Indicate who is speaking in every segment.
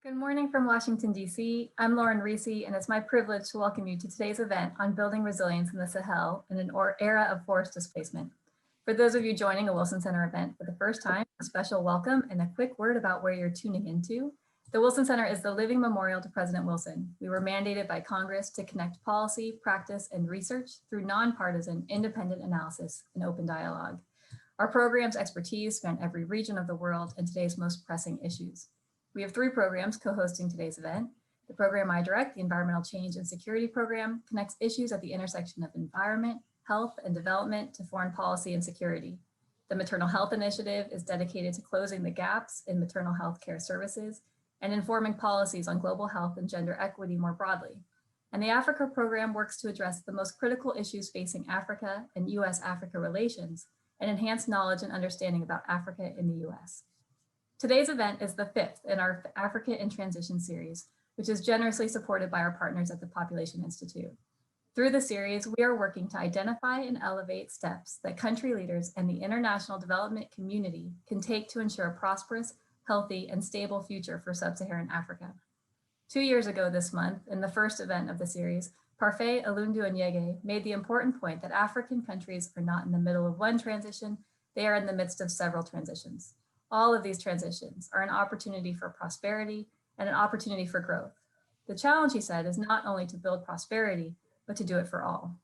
Speaker 1: Good morning from Washington, D.C. I'm Lauren Reese, and it's my privilege to welcome you to today's event on building resilience in the Sahel in an era of forced displacement. For those of you joining a Wilson Center event for the first time, a special welcome and a quick word about where you're tuning into. The Wilson Center is the living memorial to President Wilson. We were mandated by Congress to connect policy, practice, and research through nonpartisan, independent analysis and open dialogue. Our program's expertise span every region of the world and today's most pressing issues. We have 3 programs co-hosting today's event. The program I direct, the Environmental Change and Security Program, connects issues at the intersection of environment, health, and development to foreign policy and security. The Maternal Health Initiative is dedicated to closing the gaps in maternal health care services and informing policies on global health and gender equity more broadly. And the Africa program works to address the most critical issues facing Africa and US-Africa relations and enhance knowledge and understanding about Africa in the US. Today's event is the 5th in our Africa in Transition series, which is generously supported by our partners at the Population Institute. Through the series, we are working to identify and elevate steps that country leaders and the international development community can take to ensure a prosperous, healthy, and stable future for sub-Saharan Africa. 2 years ago this month, in the first event of the series, Parfait Alundu-Anyege made the important point that African countries are not in the middle of one transition, they are in the midst of several transitions. All of these transitions are an opportunity for prosperity and an opportunity for growth. The challenge, he said, is not only to build prosperity, but to do it for all.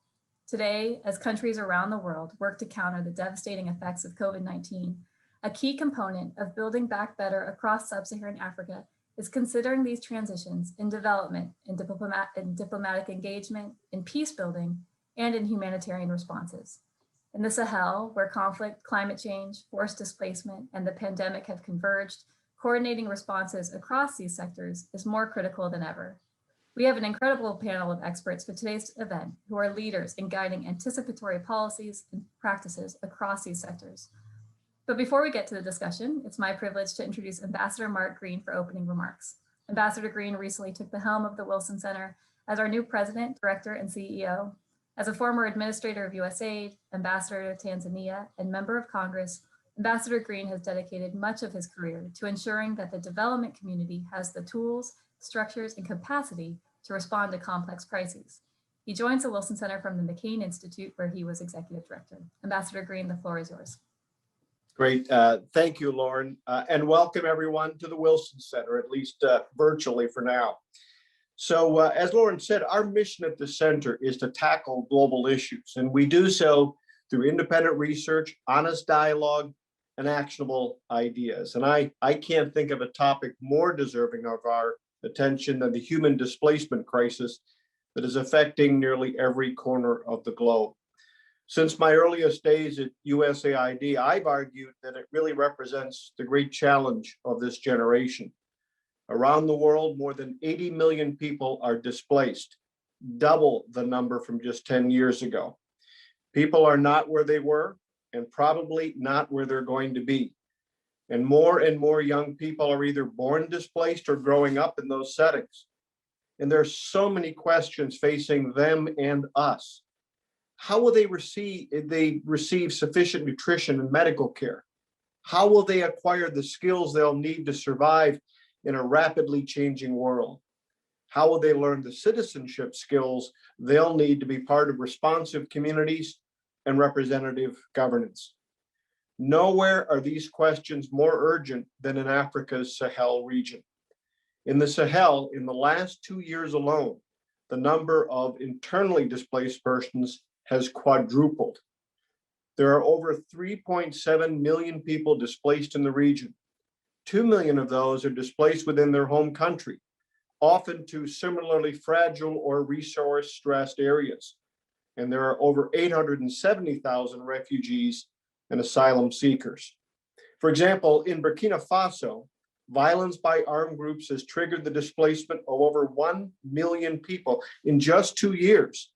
Speaker 1: Today, as countries around the world work to counter the devastating effects of COVID-19, a key component of building back better across sub-Saharan Africa is considering these transitions in development, in diplomatic engagement, in peace building, and in humanitarian responses. In the Sahel, where conflict, climate change, forced displacement, and the pandemic have converged, coordinating responses across these sectors is more critical than ever. We have an incredible panel of experts for today's event who are leaders in guiding anticipatory policies and practices across these sectors. But before we get to the discussion, it's my privilege to introduce Ambassador Mark Green for opening remarks. Ambassador Green recently took the helm of the Wilson Center as our new president, director, and CEO. As a former administrator of USAID, ambassador to Tanzania, and member of Congress, Ambassador Green has dedicated much of his career to ensuring that the development community has the tools, structures, and capacity to respond to complex crises. He joins the Wilson Center from the McCain Institute, where he was executive director. Ambassador Green, the floor is yours.
Speaker 2: Great. Thank you, Lauren, and welcome everyone to the Wilson Center, at least virtually for now. So as Lauren said, our mission at the center is to tackle global issues, and we do so through independent research, honest dialogue, and actionable ideas. And I can't think of a topic more deserving of our attention than the human displacement crisis that is affecting nearly every corner of the globe. Since my earliest days at USAID, I've argued that it really represents the great challenge of this generation. Around the world, more than 80 million people are displaced, double the number from just 10 years ago. People are not where they were and probably not where they're going to be. And more young people are either born displaced or growing up in those settings. And there's so many questions facing them and us. How will they receive sufficient nutrition and medical care? How will they acquire the skills they'll need to survive in a rapidly changing world? How will they learn the citizenship skills they'll need to be part of responsive communities and representative governance? Nowhere are these questions more urgent than in Africa's Sahel region. In the Sahel, in the last 2 years alone, the number of internally displaced persons has quadrupled. There are over 3.7 million people displaced in the region. 2 million of those are displaced within their home country, often to similarly fragile or resource-stressed areas. And there are over 870,000 refugees and asylum seekers. For example, in Burkina Faso, violence by armed groups has triggered the displacement of over 1 million people in just 2 years.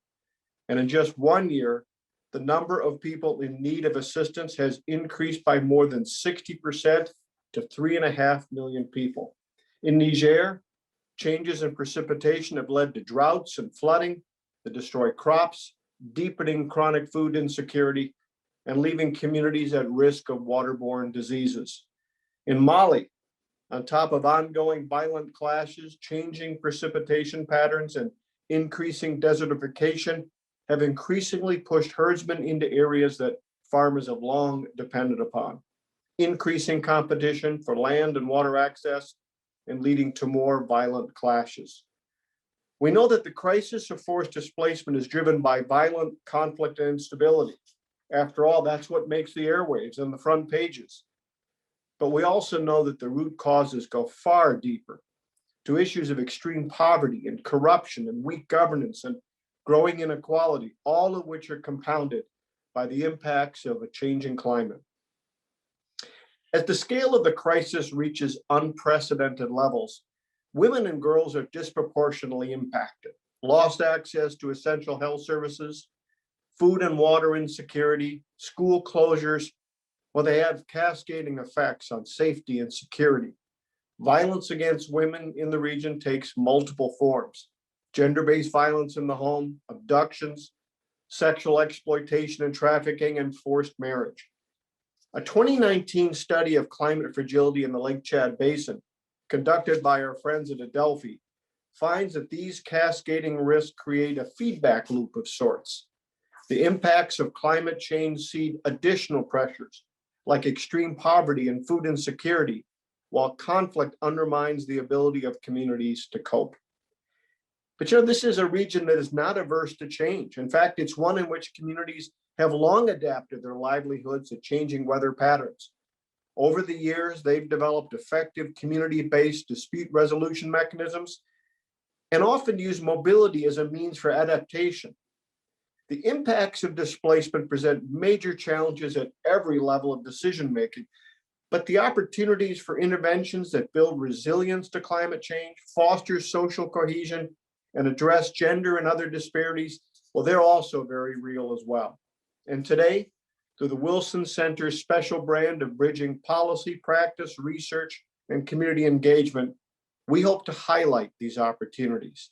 Speaker 2: And in just 1 year, the number of people in need of assistance has increased by more than 60% to 3.5 million people. In Niger, changes in precipitation have led to droughts and flooding that destroy crops, deepening chronic food insecurity, and leaving communities at risk of waterborne diseases. In Mali, on top of ongoing violent clashes, changing precipitation patterns, and increasing desertification, have increasingly pushed herdsmen into areas that farmers have long depended upon, increasing competition for land and water access and leading to more violent clashes. We know that the crisis of forced displacement is driven by violent conflict and instability. After all, that's what makes the airwaves and the front pages. But we also know that the root causes go far deeper to issues of extreme poverty and corruption and weak governance and growing inequality, all of which are compounded by the impacts of a changing climate. As the scale of the crisis reaches unprecedented levels, women and girls are disproportionately impacted. Lost access to essential health services, food and water insecurity, school closures, well, they have cascading effects on safety and security. Violence against women in the region takes multiple forms: gender-based violence in the home, abductions, sexual exploitation and trafficking, and forced marriage. A 2019 study of climate fragility in the Lake Chad Basin, conducted by our friends at Adelphi, finds that these cascading risks create a feedback loop of sorts. The impacts of climate change seed additional pressures, like extreme poverty and food insecurity, while conflict undermines the ability of communities to cope. But this is a region that is not averse to change. In fact, it's one in which communities have long adapted their livelihoods to changing weather patterns. Over the years, they've developed effective community-based dispute resolution mechanisms and often use mobility as a means for adaptation. The impacts of displacement present major challenges at every level of decision-making, but the opportunities for interventions that build resilience to climate change, foster social cohesion, and address gender and other disparities, well, they're also very real as well. And today, through the Wilson Center's special brand of bridging policy, practice, research, and community engagement, we hope to highlight these opportunities.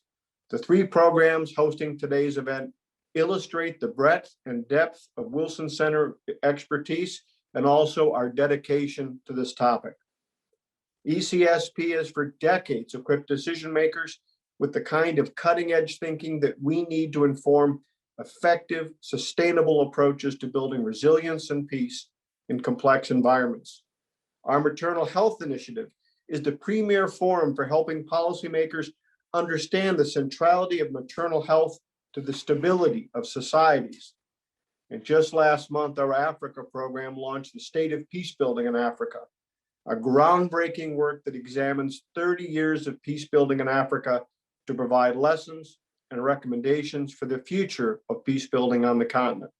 Speaker 2: The 3 programs hosting today's event illustrate the breadth and depth of Wilson Center expertise and also our dedication to this topic. ECSP has for decades equipped decision makers with the kind of cutting-edge thinking that we need to inform effective, sustainable approaches to building resilience and peace in complex environments. Our maternal health initiative is the premier forum for helping policymakers understand the centrality of maternal health to the stability of societies. And just last month, our Africa program launched the State of Peace Building in Africa, a groundbreaking work that examines 30 years of peace building in Africa to provide lessons and recommendations for the future of peace building on the continent.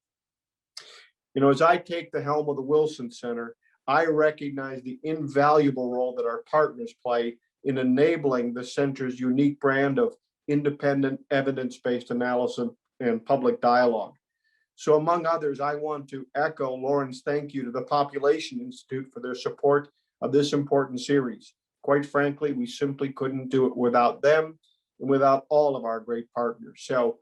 Speaker 2: As I take the helm of the Wilson Center, I recognize the invaluable role that our partners play in enabling the center's unique brand of independent, evidence-based analysis and public dialogue. So among others, I want to echo Lauren's thank you to the Population Institute for their support of this important series. Quite frankly, we simply couldn't do it without them and without all of our great partners. So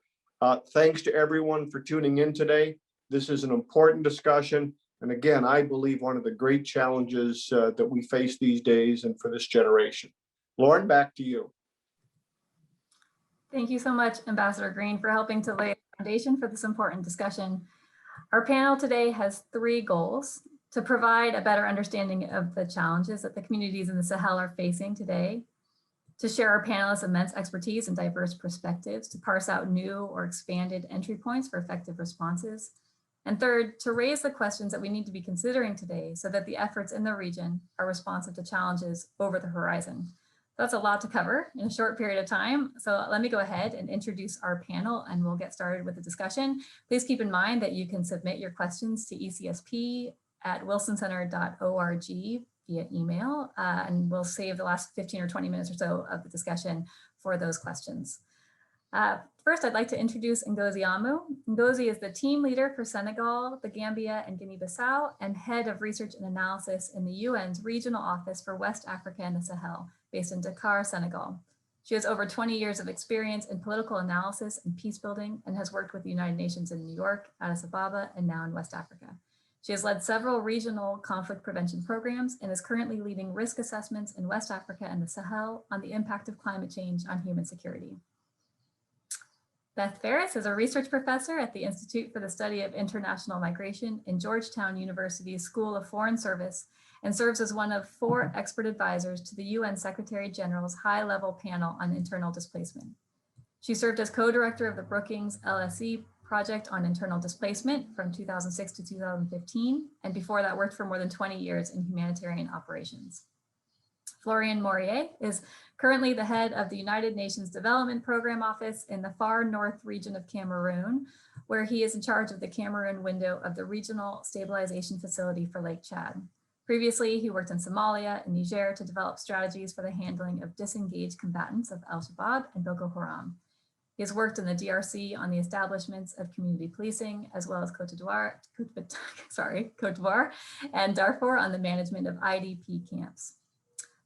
Speaker 2: thanks to everyone for tuning in today. This is an important discussion. And again, I believe one of the great challenges that we face these days and for this generation. Lauren, back to you.
Speaker 1: Thank you so much, Ambassador Green, for helping to lay a foundation for this important discussion. Our panel today has 3 goals: to provide a better understanding of the challenges that the communities in the Sahel are facing today, to share our panelists' immense expertise and diverse perspectives, to parse out new or expanded entry points for effective responses, and third, to raise the questions that we need to be considering today so that the efforts in the region are responsive to challenges over the horizon. That's a lot to cover in a short period of time. So let me go ahead and introduce our panel and we'll get started with the discussion. Please keep in mind that you can submit your questions to ecsp@wilsoncenter.org via email, and we'll save the last 15 or 20 minutes or so of the discussion for those questions. First, I'd like to introduce Ngozi Amu. Ngozi is the team leader for Senegal, the Gambia, and Guinea-Bissau, and head of research and analysis in the UN's Regional Office for West Africa and the Sahel, based in Dakar, Senegal. She has over 20 years of experience in political analysis and peace building and has worked with the United Nations in New York, Addis Ababa, and now in West Africa. She has led several regional conflict prevention programs and is currently leading risk assessments in West Africa and the Sahel on the impact of climate change on human security. Beth Ferris is a research professor at the Institute for the Study of International Migration in Georgetown University's School of Foreign Service and serves as one of 4 expert advisors to the UN Secretary General's high-level panel on internal displacement. She served as co-director of the Brookings LSE project on internal displacement from 2006 to 2015, and before that worked for more than 20 years in humanitarian operations. Florian Morier is currently the head of the United Nations Development Program Office in the far north region of Cameroon, where he is in charge of the Cameroon window of the Regional Stabilization Facility for Lake Chad. Previously, he worked in Somalia and Niger to develop strategies for the handling of disengaged combatants of Al-Shabaab and Boko Haram. He has worked in the DRC on the establishments of community policing, as well as Côte d'Ivoire and Darfur on the management of IDP camps.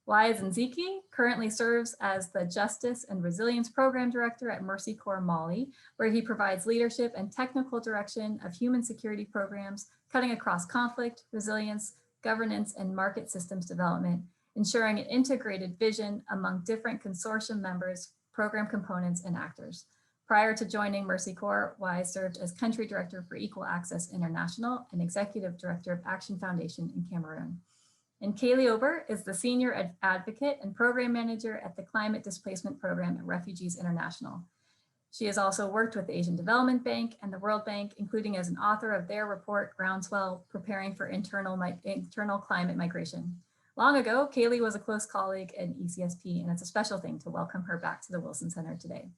Speaker 1: Wise Nziki currently serves as the Justice and Resilience Program Director at Mercy Corps Mali, where he provides leadership and technical direction of human security programs, cutting across conflict, resilience, governance, and market systems development, ensuring an integrated vision among different consortium members, program components, and actors. Prior to joining Mercy Corps, Wise served as Country Director for Equal Access International and Executive Director of Action Foundation in Cameroon. And Kaylee Ober is the Senior Advocate and Program Manager at the Climate Displacement Program at Refugees International. She has also worked with the Asian Development Bank and the World Bank, including as an author of their report, Groundswell, Preparing for Internal Climate Migration. Long ago, Kaylee was a close colleague at ECSP, and it's a special thing to welcome her back to the Wilson Center today.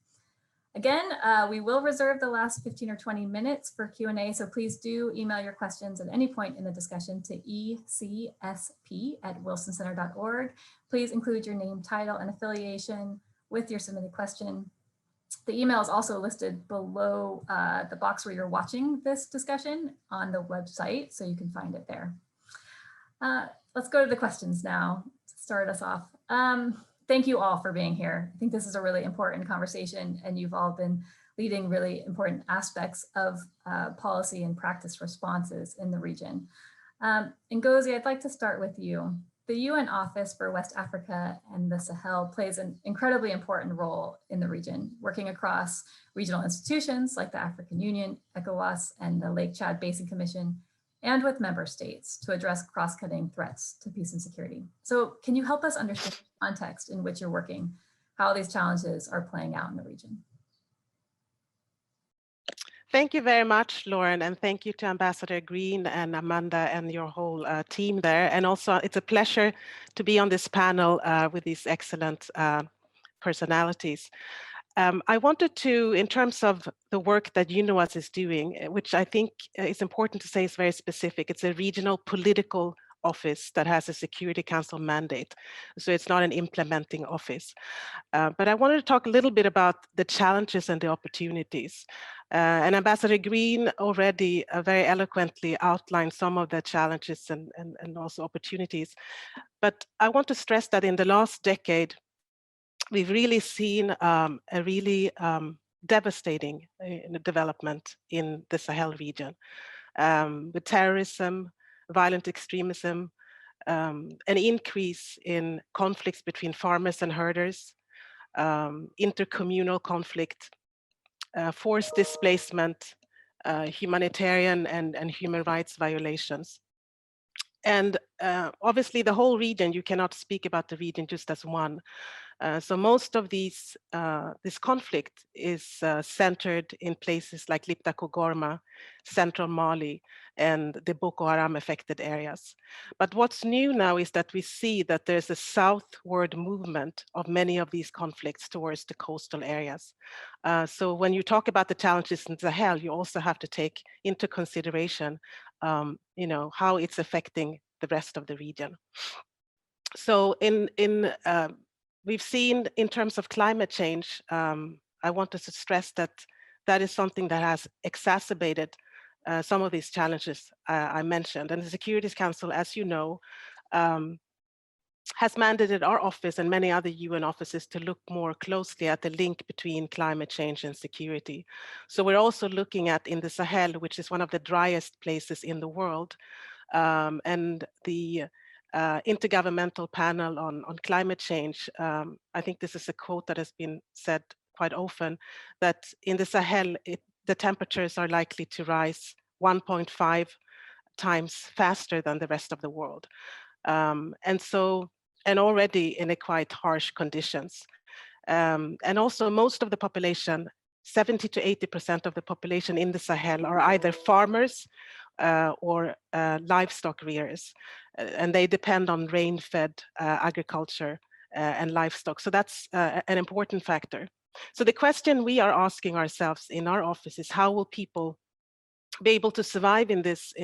Speaker 1: Again, we will reserve the last 15 or 20 minutes for Q&A, so please do email your questions at any point in the discussion to ecsp@wilsoncenter.org. Please include your name, title, and affiliation with your submitted question. The email is also listed below the box where you're watching this discussion on the website, so you can find it there. Let's go to the questions now to start us off. Thank you all for being here. I think this is a really important conversation, and you've all been leading really important aspects of policy and practice responses in the region. Ngozi, I'd like to start with you. The UN Office for West Africa and the Sahel plays an incredibly important role in the region, working across regional institutions like the African Union, ECOWAS, and the Lake Chad Basin Commission, and with member states to address cross-cutting threats to peace and security. So can you help us understand the context in which you're working, how these challenges are playing out in the region?
Speaker 3: Thank you very much, Lauren, and thank you to Ambassador Green and Amanda and your whole team there. And also, it's a pleasure to be on this panel with these excellent personalities. I wanted to, in terms of the work that UNOWAS is doing, which I think is important to say is very specific. It's a regional political office that has a Security Council mandate. So it's not an implementing office. But I wanted to talk a little bit about the challenges and the opportunities. And Ambassador Green already very eloquently outlined some of the challenges and also opportunities. But I want to stress that in the last decade, we've really seen a really devastating development in the Sahel region with terrorism, violent extremism, an increase in conflicts between farmers and herders, intercommunal conflict, forced displacement, humanitarian and human rights violations. And obviously the whole region, you cannot speak about the region just as one. So most of this conflict is centered in places like Lipta Kogorma, central Mali, and the Boko Haram affected areas. But what's new now is that we see that there's a southward movement of many of these conflicts towards the coastal areas. So when you talk about the challenges in Sahel, you also have to take into consideration how it's affecting the rest of the region. So we've seen in terms of climate change, I wanted to stress that that is something that has exacerbated some of these challenges I mentioned. And the Security Council, as you know, has mandated our office and many other UN offices to look more closely at the link between climate change and security. So we're also looking at in the Sahel, which is one of the driest places in the world, and the Intergovernmental Panel on Climate Change. I think this is a quote that has been said quite often, that in the Sahel, the temperatures are likely to rise 1.5 times faster than the rest of the world. And already in a quite harsh conditions. And also most of the population, 70 to 80% of the population in the Sahel are either farmers or livestock rearers, and they depend on rain-fed agriculture and livestock. So that's an important factor. So the question we are asking ourselves in our office is, how will people be able to survive in this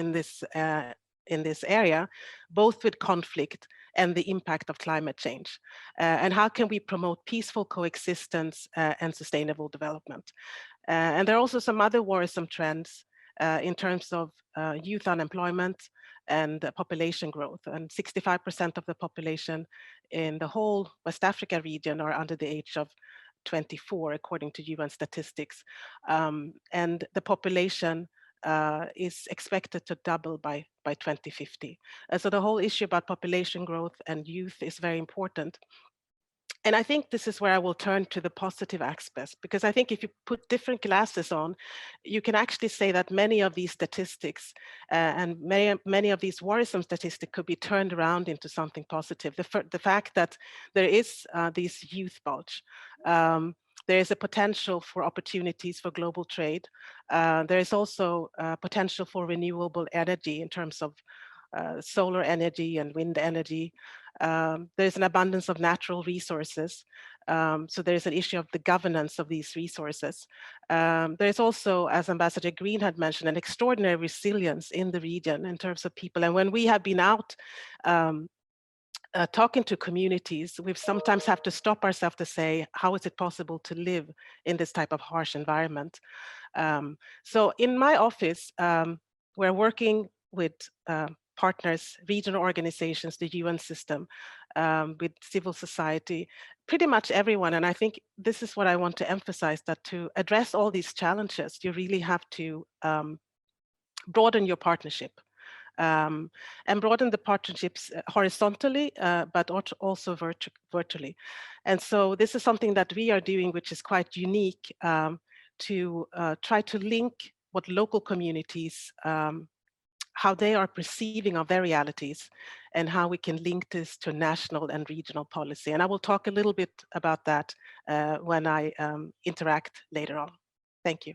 Speaker 3: area, both with conflict and the impact of climate change? And how can we promote peaceful coexistence and sustainable development? And there are also some other worrisome trends in terms of youth unemployment and population growth. And 65% of the population in the whole West Africa region are under the age of 24, according to UN statistics. And the population is expected to double by 2050. So the whole issue about population growth and youth is very important. And I think this is where I will turn to the positive aspects, because I think if you put different glasses on, you can actually say that many of these statistics and many of these worrisome statistics could be turned around into something positive. The fact that there is this youth bulge, there is a potential for opportunities for global trade. There is also potential for renewable energy in terms of solar energy and wind energy. There's an abundance of natural resources. So there's an issue of the governance of these resources. There's also, as Ambassador Green had mentioned, an extraordinary resilience in the region in terms of people. And when we have been out talking to communities, we've sometimes have to stop ourselves to say, how is it possible to live in this type of harsh environment? So in my office, we're working with partners, regional organizations, the UN system, with civil society, pretty much everyone. And I think this is what I want to emphasize, that to address all these challenges, you really have to broaden your partnership. And broaden the partnerships horizontally, but also virtually. And so this is something that we are doing, which is quite unique, to try to link what local communities, how they are perceiving of their realities, and how we can link this to national and regional policy. And I will talk a little bit about that when I interact later on. Thank you.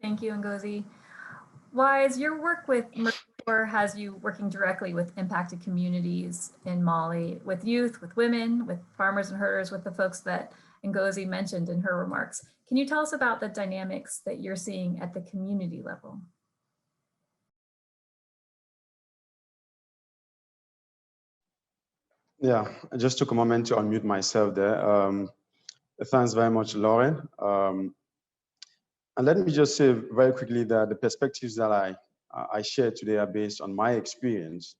Speaker 1: Thank you, Ngozi. Wise, your work with Mercosur has you working directly with impacted communities in Mali, with youth, with women, with farmers and herders, with the folks that Ngozi mentioned in her remarks. Can you tell us about the dynamics that you're seeing at the community level?
Speaker 4: Yeah, I just took a moment to unmute myself there. Thanks very much, Lauren. And let me just say very quickly that the perspectives that I share today are based on my experience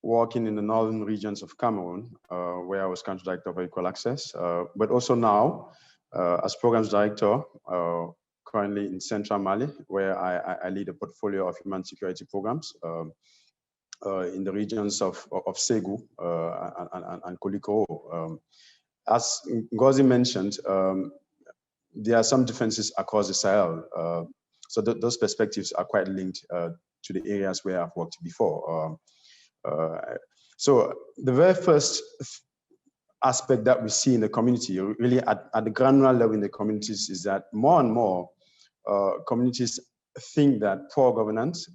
Speaker 4: working in the northern regions of Cameroon, where I was country director of Equal Access, but also now as programs director, currently in Central Mali, where I lead a portfolio of human security programs in the regions of Ségou and Koliko. As Ngozi mentioned, there are some differences across the Sahel. So those perspectives are quite linked to the areas where I've worked before. So the very first aspect that we see in the community, really at the granular level in the communities, is that more and more communities think that poor governance,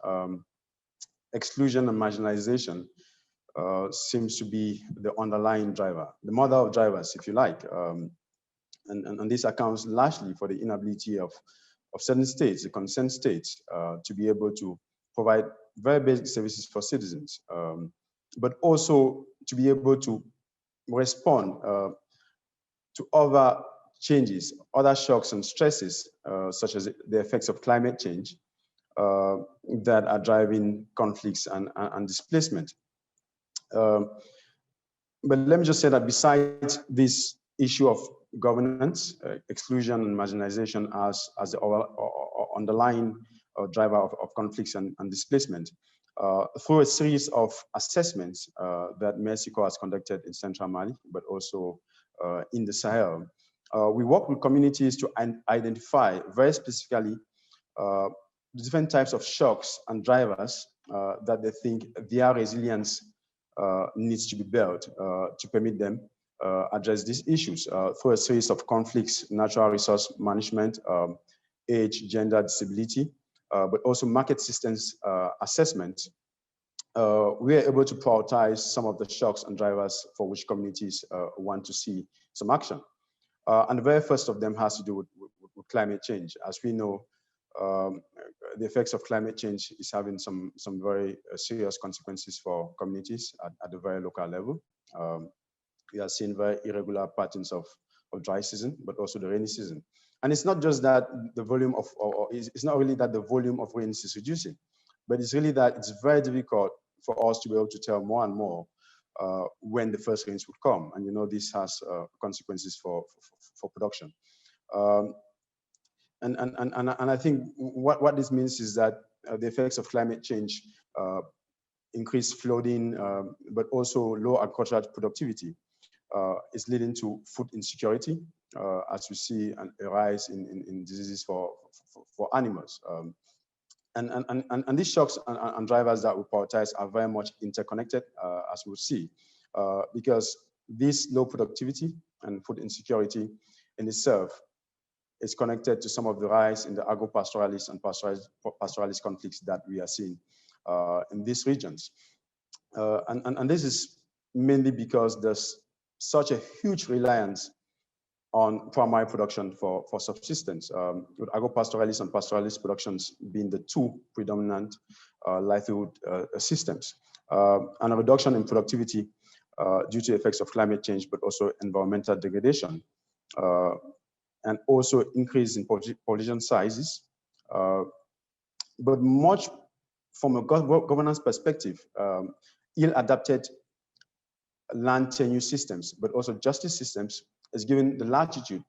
Speaker 4: exclusion and marginalization seems to be the underlying driver, the mother of drivers, if you like. And this accounts largely for the inability of certain states, the consent states, to be able to provide very basic services for citizens, but also to be able to respond to other changes, other shocks and stresses, such as the effects of climate change that are driving conflicts and displacement. But let me just say that besides this issue of governance, exclusion and marginalization as the underlying driver of conflicts and displacement, through a series of assessments that Mexico has conducted in Central Mali, but also in the Sahel, we work with communities to identify very specifically different types of shocks and drivers that they think their resilience needs to be built to permit them address these issues through a series of conflicts, natural resource management, age, gender, disability, but also market systems assessment. We are able to prioritize some of the shocks and drivers for which communities want to see some action. And the very first of them has to do with climate change. As we know, the effects of climate change is having some very serious consequences for communities at the very local level. We are seeing very irregular patterns of dry season, but also the rainy season. And it's not just that the volume of, or it's not really that the volume of rains is reducing, but it's really that it's very difficult for us to be able to tell more and more when the first rains would come. And you know, this has consequences for production. And I think what this means is that the effects of climate change, increased flooding, but also low agricultural productivity is leading to food insecurity, as we see a rise in diseases for animals. And these shocks and drivers that we prioritize are very much interconnected, as we'll see, because this low productivity and food insecurity in itself is connected to some of the rise in the agro-pastoralist and pastoralist conflicts that we are seeing in these regions. And this is mainly because there's such a huge reliance on primary production for subsistence, with agro-pastoralist and pastoralist productions being the two predominant livelihood systems, and a reduction in productivity due to effects of climate change, but also environmental degradation, and also increase in population sizes. But much from a governance perspective, ill-adapted land tenure systems, but also justice systems, is given the latitude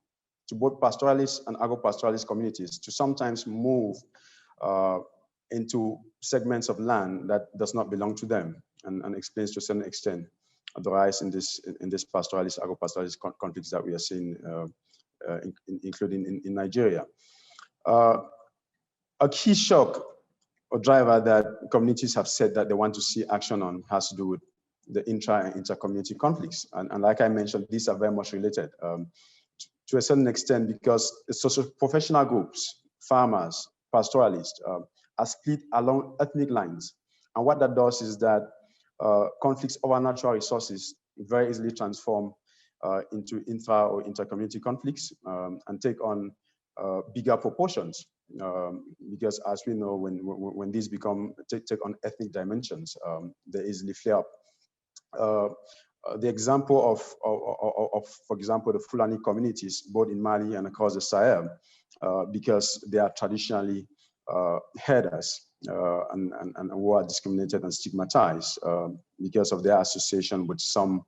Speaker 4: to both pastoralist and agro-pastoralist communities to sometimes move into segments of land that does not belong to them, and explains to a certain extent the rise in this pastoralist, agro-pastoralist conflicts that we are seeing, including in Nigeria. A key shock or driver that communities have said that they want to see action on has to do with the intra and inter-community conflicts. And like I mentioned, these are very much related to a certain extent, because the social professional groups, farmers, pastoralists, are split along ethnic lines. And what that does is that conflicts over natural resources very easily transform into intra or inter-community conflicts and take on bigger proportions. Because as we know, when these take on ethnic dimensions, they easily flare up. The example of, for example, the Fulani communities, both in Mali and across the Sahel, because they are traditionally herders and who are discriminated and stigmatized because of their association with some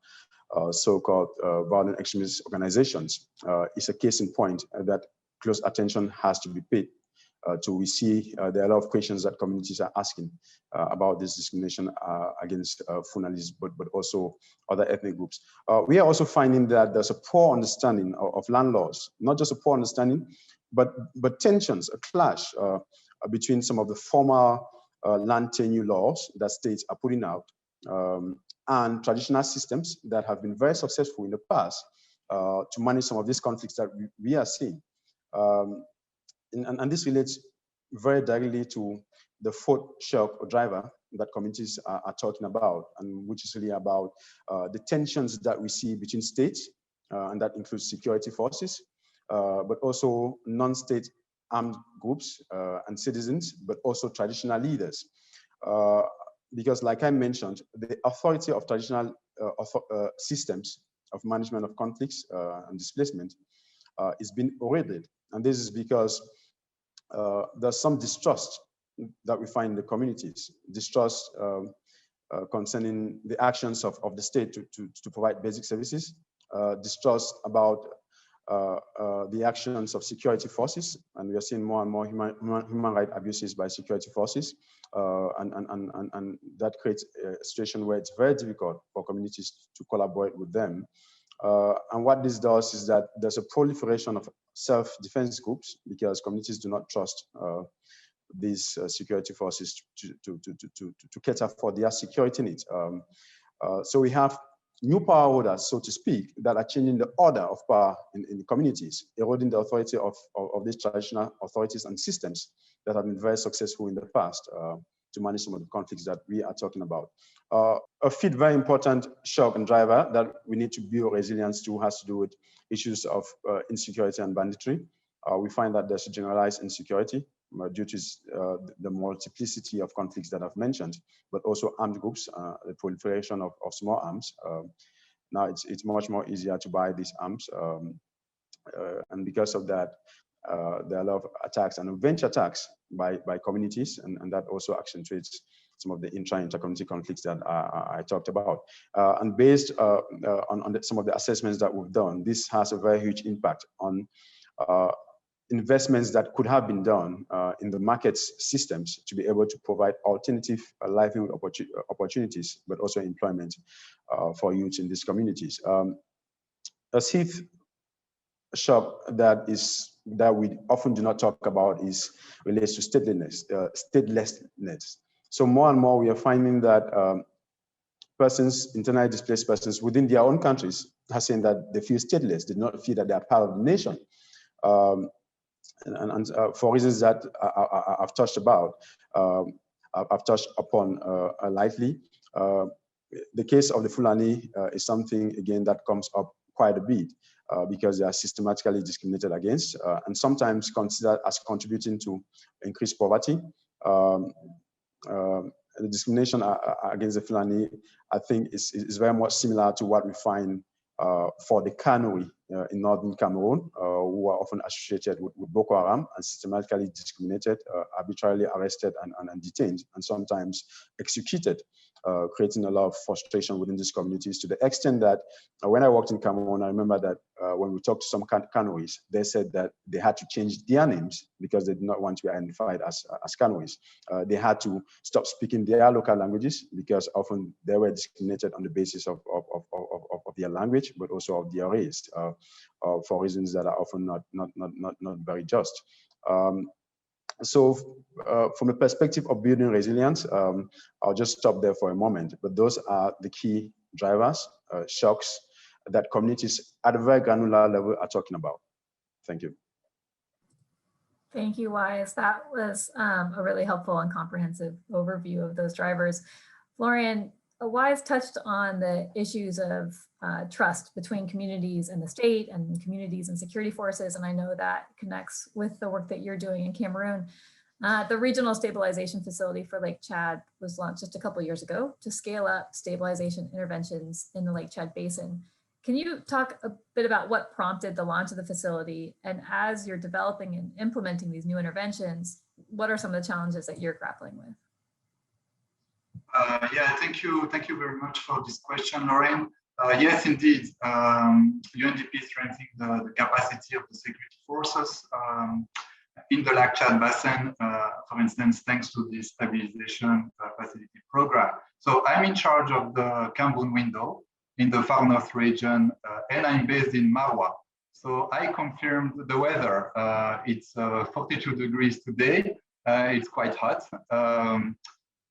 Speaker 4: so-called violent extremist organizations, is a case in point that close attention has to be paid to. We see there are a lot of questions that communities are asking about this discrimination against Funalis, but also other ethnic groups. We are also finding that there's a poor understanding of land laws, not just a poor understanding, but tensions, a clash between some of the former land tenure laws that states are putting out and traditional systems that have been very successful in the past to manage some of these conflicts that we are seeing. And this relates very directly to the fourth shock or driver that communities are talking about, and which is really about the tensions that we see between states, and that includes security forces, but also non-state armed groups and citizens, but also traditional leaders. Because like I mentioned, the authority of traditional systems of management of conflicts and displacement is being eroded. And this is because there's some distrust that we find in the communities. Distrust concerning the actions of the state to provide basic services, distrust about the actions of security forces, and we are seeing more and more human rights abuses by security forces, and that creates a situation where it's very difficult for communities to collaborate with them. And what this does is that there's a proliferation of self-defense groups because communities do not trust these security forces to cater for their security needs. So we have new power holders, so to speak, that are changing the order of power in communities, eroding the authority of these traditional authorities and systems that have been very successful in the past to manage some of the conflicts that we are talking about. A fifth very important shock and driver that we need to build resilience to has to do with issues of insecurity and banditry. We find that there's a generalized insecurity due to the multiplicity of conflicts that I've mentioned, but also armed groups, the proliferation of small arms. Now it's much more easier to buy these arms. And because of that, there are a lot of attacks and revenge attacks by communities, and that also accentuates some of the intra-community conflicts that I talked about. And based on some of the assessments that we've done, this has a very huge impact on investments that could have been done in the markets systems to be able to provide alternative livelihood opportunities, but also employment for youth in these communities. A sixth shock that we often do not talk about relates to statelessness. So more and more we are finding that internally displaced persons within their own countries are saying that they feel stateless, they do not feel that they are part of the nation. And for reasons that I've touched upon lightly. The case of the Fulani is something, again, that comes up quite a bit because they are systematically discriminated against and sometimes considered as contributing to increased poverty. The discrimination against the Fulani, I think, is very much similar to what we find for the Kanuri in northern Cameroon, who are often associated with Boko Haram and systematically discriminated, arbitrarily arrested and detained, and sometimes executed, creating a lot of frustration within these communities, to the extent that when I worked in Cameroon, I remember that when we talked to some Kanuris, they said that they had to change their names because they did not want to be identified as Kanuris. They had to stop speaking their local languages because often they were discriminated on the basis of their language, but also of their race, for reasons that are often not very just. So from the perspective of building resilience, I'll just stop there for a moment, but those are the key drivers, shocks that communities at a very granular level are talking about. Thank you.
Speaker 1: Thank you, Wise. That was a really helpful and comprehensive overview of those drivers. Florian, Wise touched on the issues of trust between communities and the state and communities and security forces, and I know that connects with the work that you're doing in Cameroon. The Regional Stabilization Facility for Lake Chad was launched just a couple of years ago to scale up stabilization interventions in the Lake Chad Basin. Can you talk a bit about what prompted the launch of the facility, and as you're developing and implementing these new interventions, what are some of the challenges that you're grappling with?
Speaker 5: Yeah, thank you very much for this question, Lauren. Yes, indeed, UNDP is strengthening the capacity of the security forces in the Lake Chad Basin, for instance, thanks to the Stabilization Facility program. So I'm in charge of the Cameroon window in the far north region, and I'm based in Marwa. So I confirmed the weather. It's 42 degrees today. It's quite hot.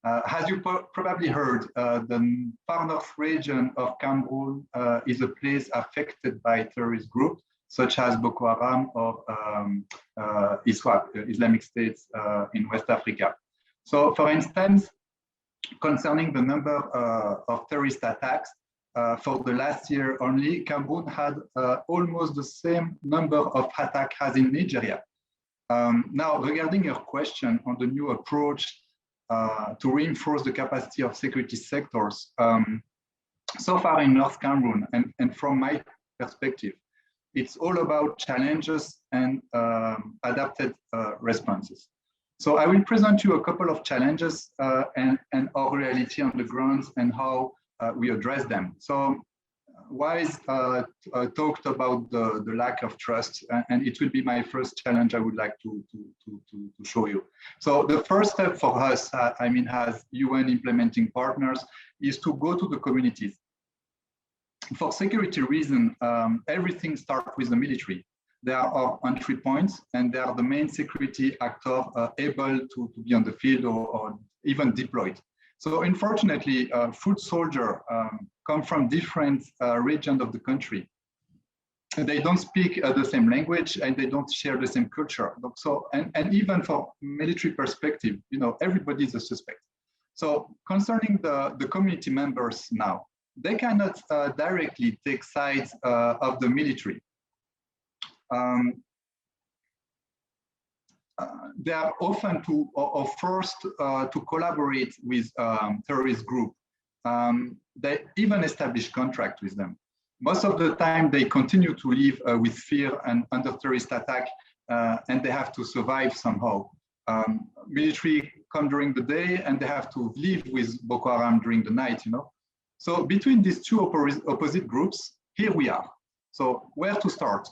Speaker 5: As you probably heard, the far north region of Cameroon is a place affected by terrorist groups such as Boko Haram or Islamic State in West Africa. So, for instance, concerning the number of terrorist attacks, for the last year only, Cameroon had almost the same number of attacks as in Nigeria. Now, regarding your question on the new approach to reinforce the capacity of security sectors, so far in North Cameroon, and from my perspective, it's all about challenges and adapted responses. So I will present you a couple of challenges and our reality on the ground and how we address them. So Wise talked about the lack of trust, and it will be my first challenge I would like to show you. So the first step for us, as UN implementing partners, is to go to the communities. For security reasons, everything starts with the military. They are our entry points, and they are the main security actor able to be on the field or even deployed. So unfortunately, foot soldiers come from different regions of the country. They don't speak the same language and they don't share the same culture. So, and even for military perspective, everybody is a suspect. So concerning the community members now, they cannot directly take sides of the military. They are often forced to collaborate with terrorist group. They even establish contract with them. Most of the time, they continue to live with fear and under terrorist attack, and they have to survive somehow. Military come during the day, and they have to live with Boko Haram during the night. So between these two opposite groups, here we are. So where to start?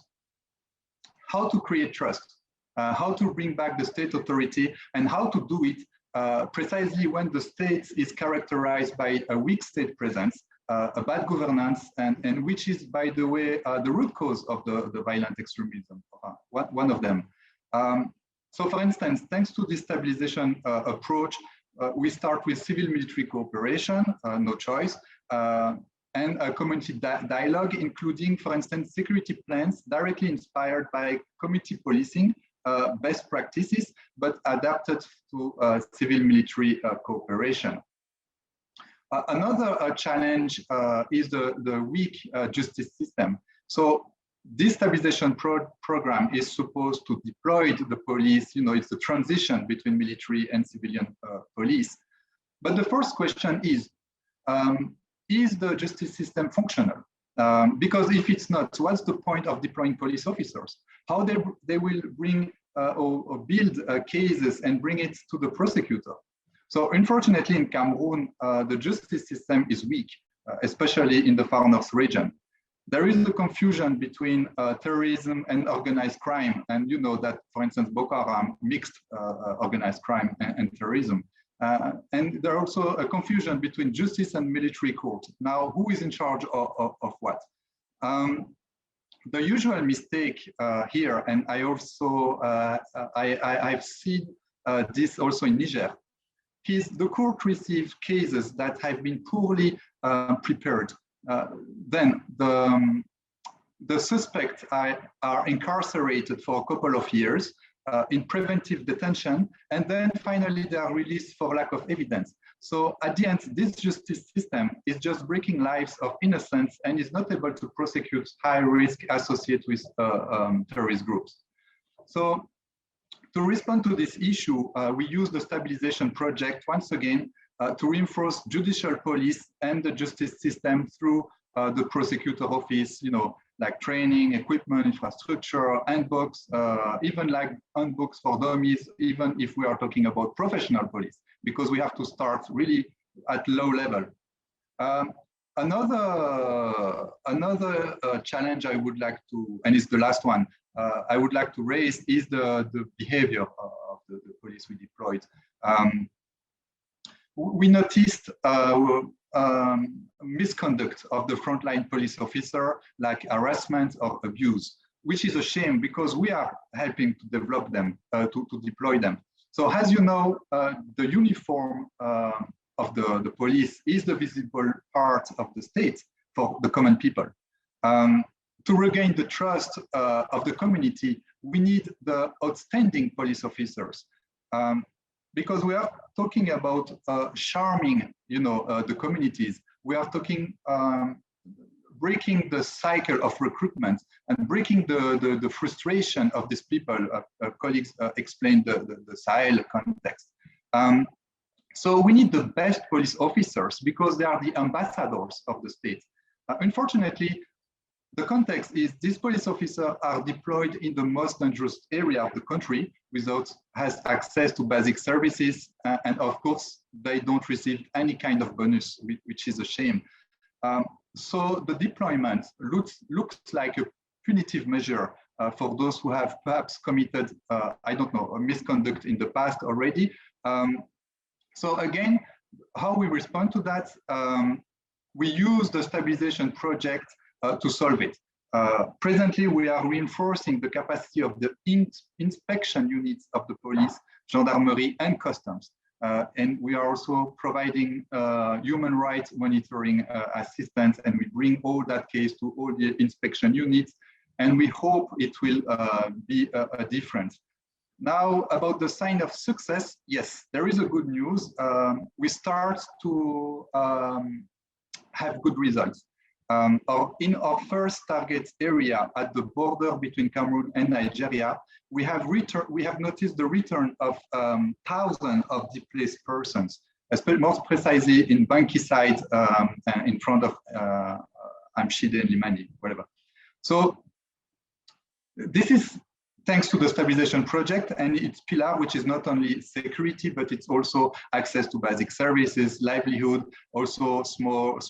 Speaker 5: How to create trust? How to bring back the state authority, and how to do it precisely when the state is characterized by a weak state presence, a bad governance, and which is, by the way, the root cause of the violent extremism, one of them. So for instance, thanks to this stabilization approach, we start with civil-military cooperation, no choice, and a community dialogue, including, for instance, security plans directly inspired by community policing, best practices, but adapted to civil-military cooperation. Another challenge is the weak justice system. So this stabilization program is supposed to deploy the police. It's the transition between military and civilian police. But the first question is the justice system functional? Because if it's not, what's the point of deploying police officers? How they will bring or build cases and bring it to the prosecutor? So unfortunately in Cameroon, the justice system is weak, especially in the far north region. There is a confusion between terrorism and organized crime. And you know that, for instance, Boko Haram mixed organized crime and terrorism. And there also a confusion between justice and military court. Now, who is in charge of what? The usual mistake here, and I also I've seen this also in Niger, is the court receives cases that have been poorly prepared. Then the suspects are incarcerated for a couple of years in preventive detention, and then finally they are released for lack of evidence. So at the end, this justice system is just breaking lives of innocents and is not able to prosecute high risk associated with terrorist groups. So to respond to this issue, we use the stabilization project once again to reinforce judicial police and the justice system through the prosecutor office, like training, equipment, infrastructure, handbooks, even like handbooks for dummies, even if we are talking about professional police, because we have to start really at low level. Another challenge I would like to, and it's the last one, I would like to raise is the behavior of the police we deployed. We noticed misconduct of the frontline police officer, like harassment or abuse, which is a shame because we are helping to develop them, to deploy them. So as you know, the uniform of the police is the visible part of the state for the common people. To regain the trust of the community, we need the outstanding police officers. Because we are talking about charming, the communities. We are talking breaking the cycle of recruitment and breaking the frustration of these people. Colleagues explained the Sahel context. So we need the best police officers because they are the ambassadors of the state. Unfortunately, The context is these police officers are deployed in the most dangerous area of the country without has access to basic services. And of course, they don't receive any kind of bonus, which is a shame. So the deployment looks like a punitive measure for those who have perhaps committed, I don't know, a misconduct in the past already. So again, how we respond to that, we use the stabilization project to solve it. Presently, we are reinforcing the capacity of the inspection units of the police, gendarmerie, and customs. And we are also providing human rights monitoring assistance, and we bring all that case to all the inspection units, and we hope it will be a difference. Now, about the sign of success, yes, there is a good news. We start to have good results. In our first target area at the border between Cameroon and Nigeria, we have noticed the return of thousands of displaced persons, especially more precisely in Banki side, in front of Amshide and Limani, whatever. So this is thanks to the stabilization project and its pillar, which is not only security, but it's also access to basic services, livelihood, also small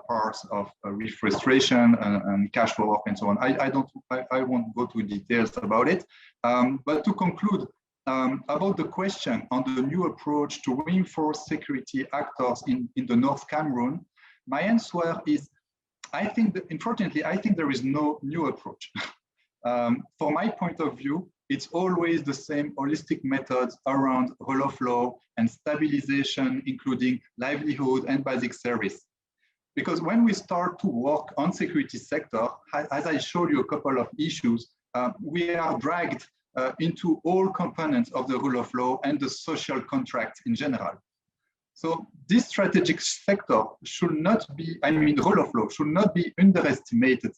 Speaker 5: parts of reforestation and cash for work and so on. I won't go to details about it. But to conclude, about the question on the new approach to reinforce security actors in the North Cameroon, my answer is, I think that, unfortunately, I think there is no new approach. For my point of view, it's always the same holistic methods around rule of law and stabilization, including livelihood and basic service. Because when we start to work on security sector, as I showed you a couple of issues, we are dragged into all components of the rule of law and the social contract in general. So this strategic sector should not be, I mean, the rule of law should not be underestimated,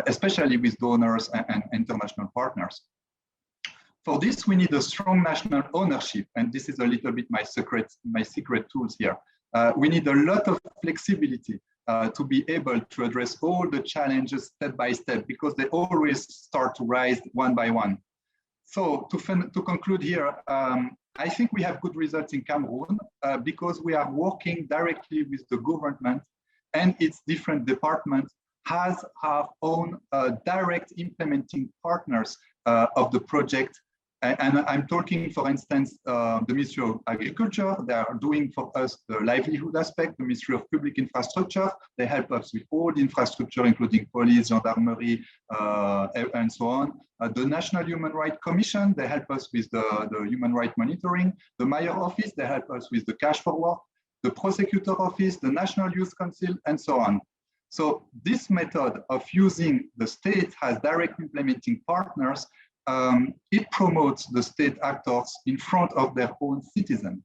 Speaker 5: especially with donors and international partners. For this, we need a strong national ownership, and this is a little bit my secret tools here. We need a lot of flexibility to be able to address all the challenges step by step, because they always start to rise one by one. So to conclude here, I think we have good results in Cameroon because we are working directly with the government and its different departments has our own direct implementing partners of the project. And I'm talking, for instance, the Ministry of Agriculture. They are doing for us the livelihood aspect. The Ministry of Public Infrastructure, they help us with all the infrastructure, including police, gendarmerie, and so on. The National Human Rights Commission, they help us with the human rights monitoring. The Mayor Office, they help us with the cash for work. The Prosecutor Office, the National Youth Council, and so on. So this method of using the state as direct implementing partners, it promotes the state actors in front of their own citizens.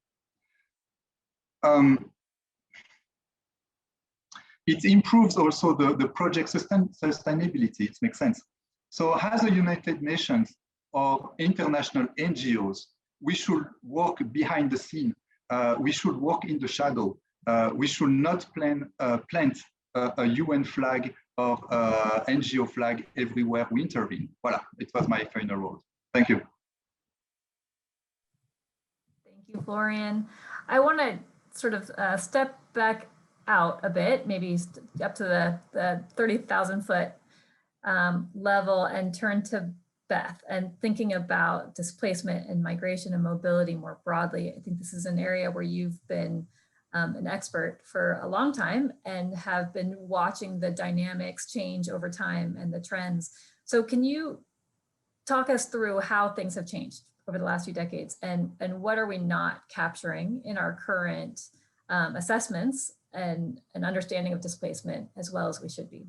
Speaker 5: It improves also the project sustainability, it makes sense. So as a United Nations or international NGOs, we should work behind the scene. We should work in the shadow. We should not plant a UN flag or NGO flag everywhere we intervene. Voilà, it was my final word. Thank you.
Speaker 1: Thank you, Florian. I want to sort of step back out a bit, maybe up to the 30,000 foot level, and turn to Beth and thinking about displacement and migration and mobility more broadly. I think this is an area where you've been an expert for a long time and have been watching the dynamics change over time and the trends. So can you talk us through how things have changed over the last few decades, and what are we not capturing in our current assessments and an understanding of displacement as well as we should be?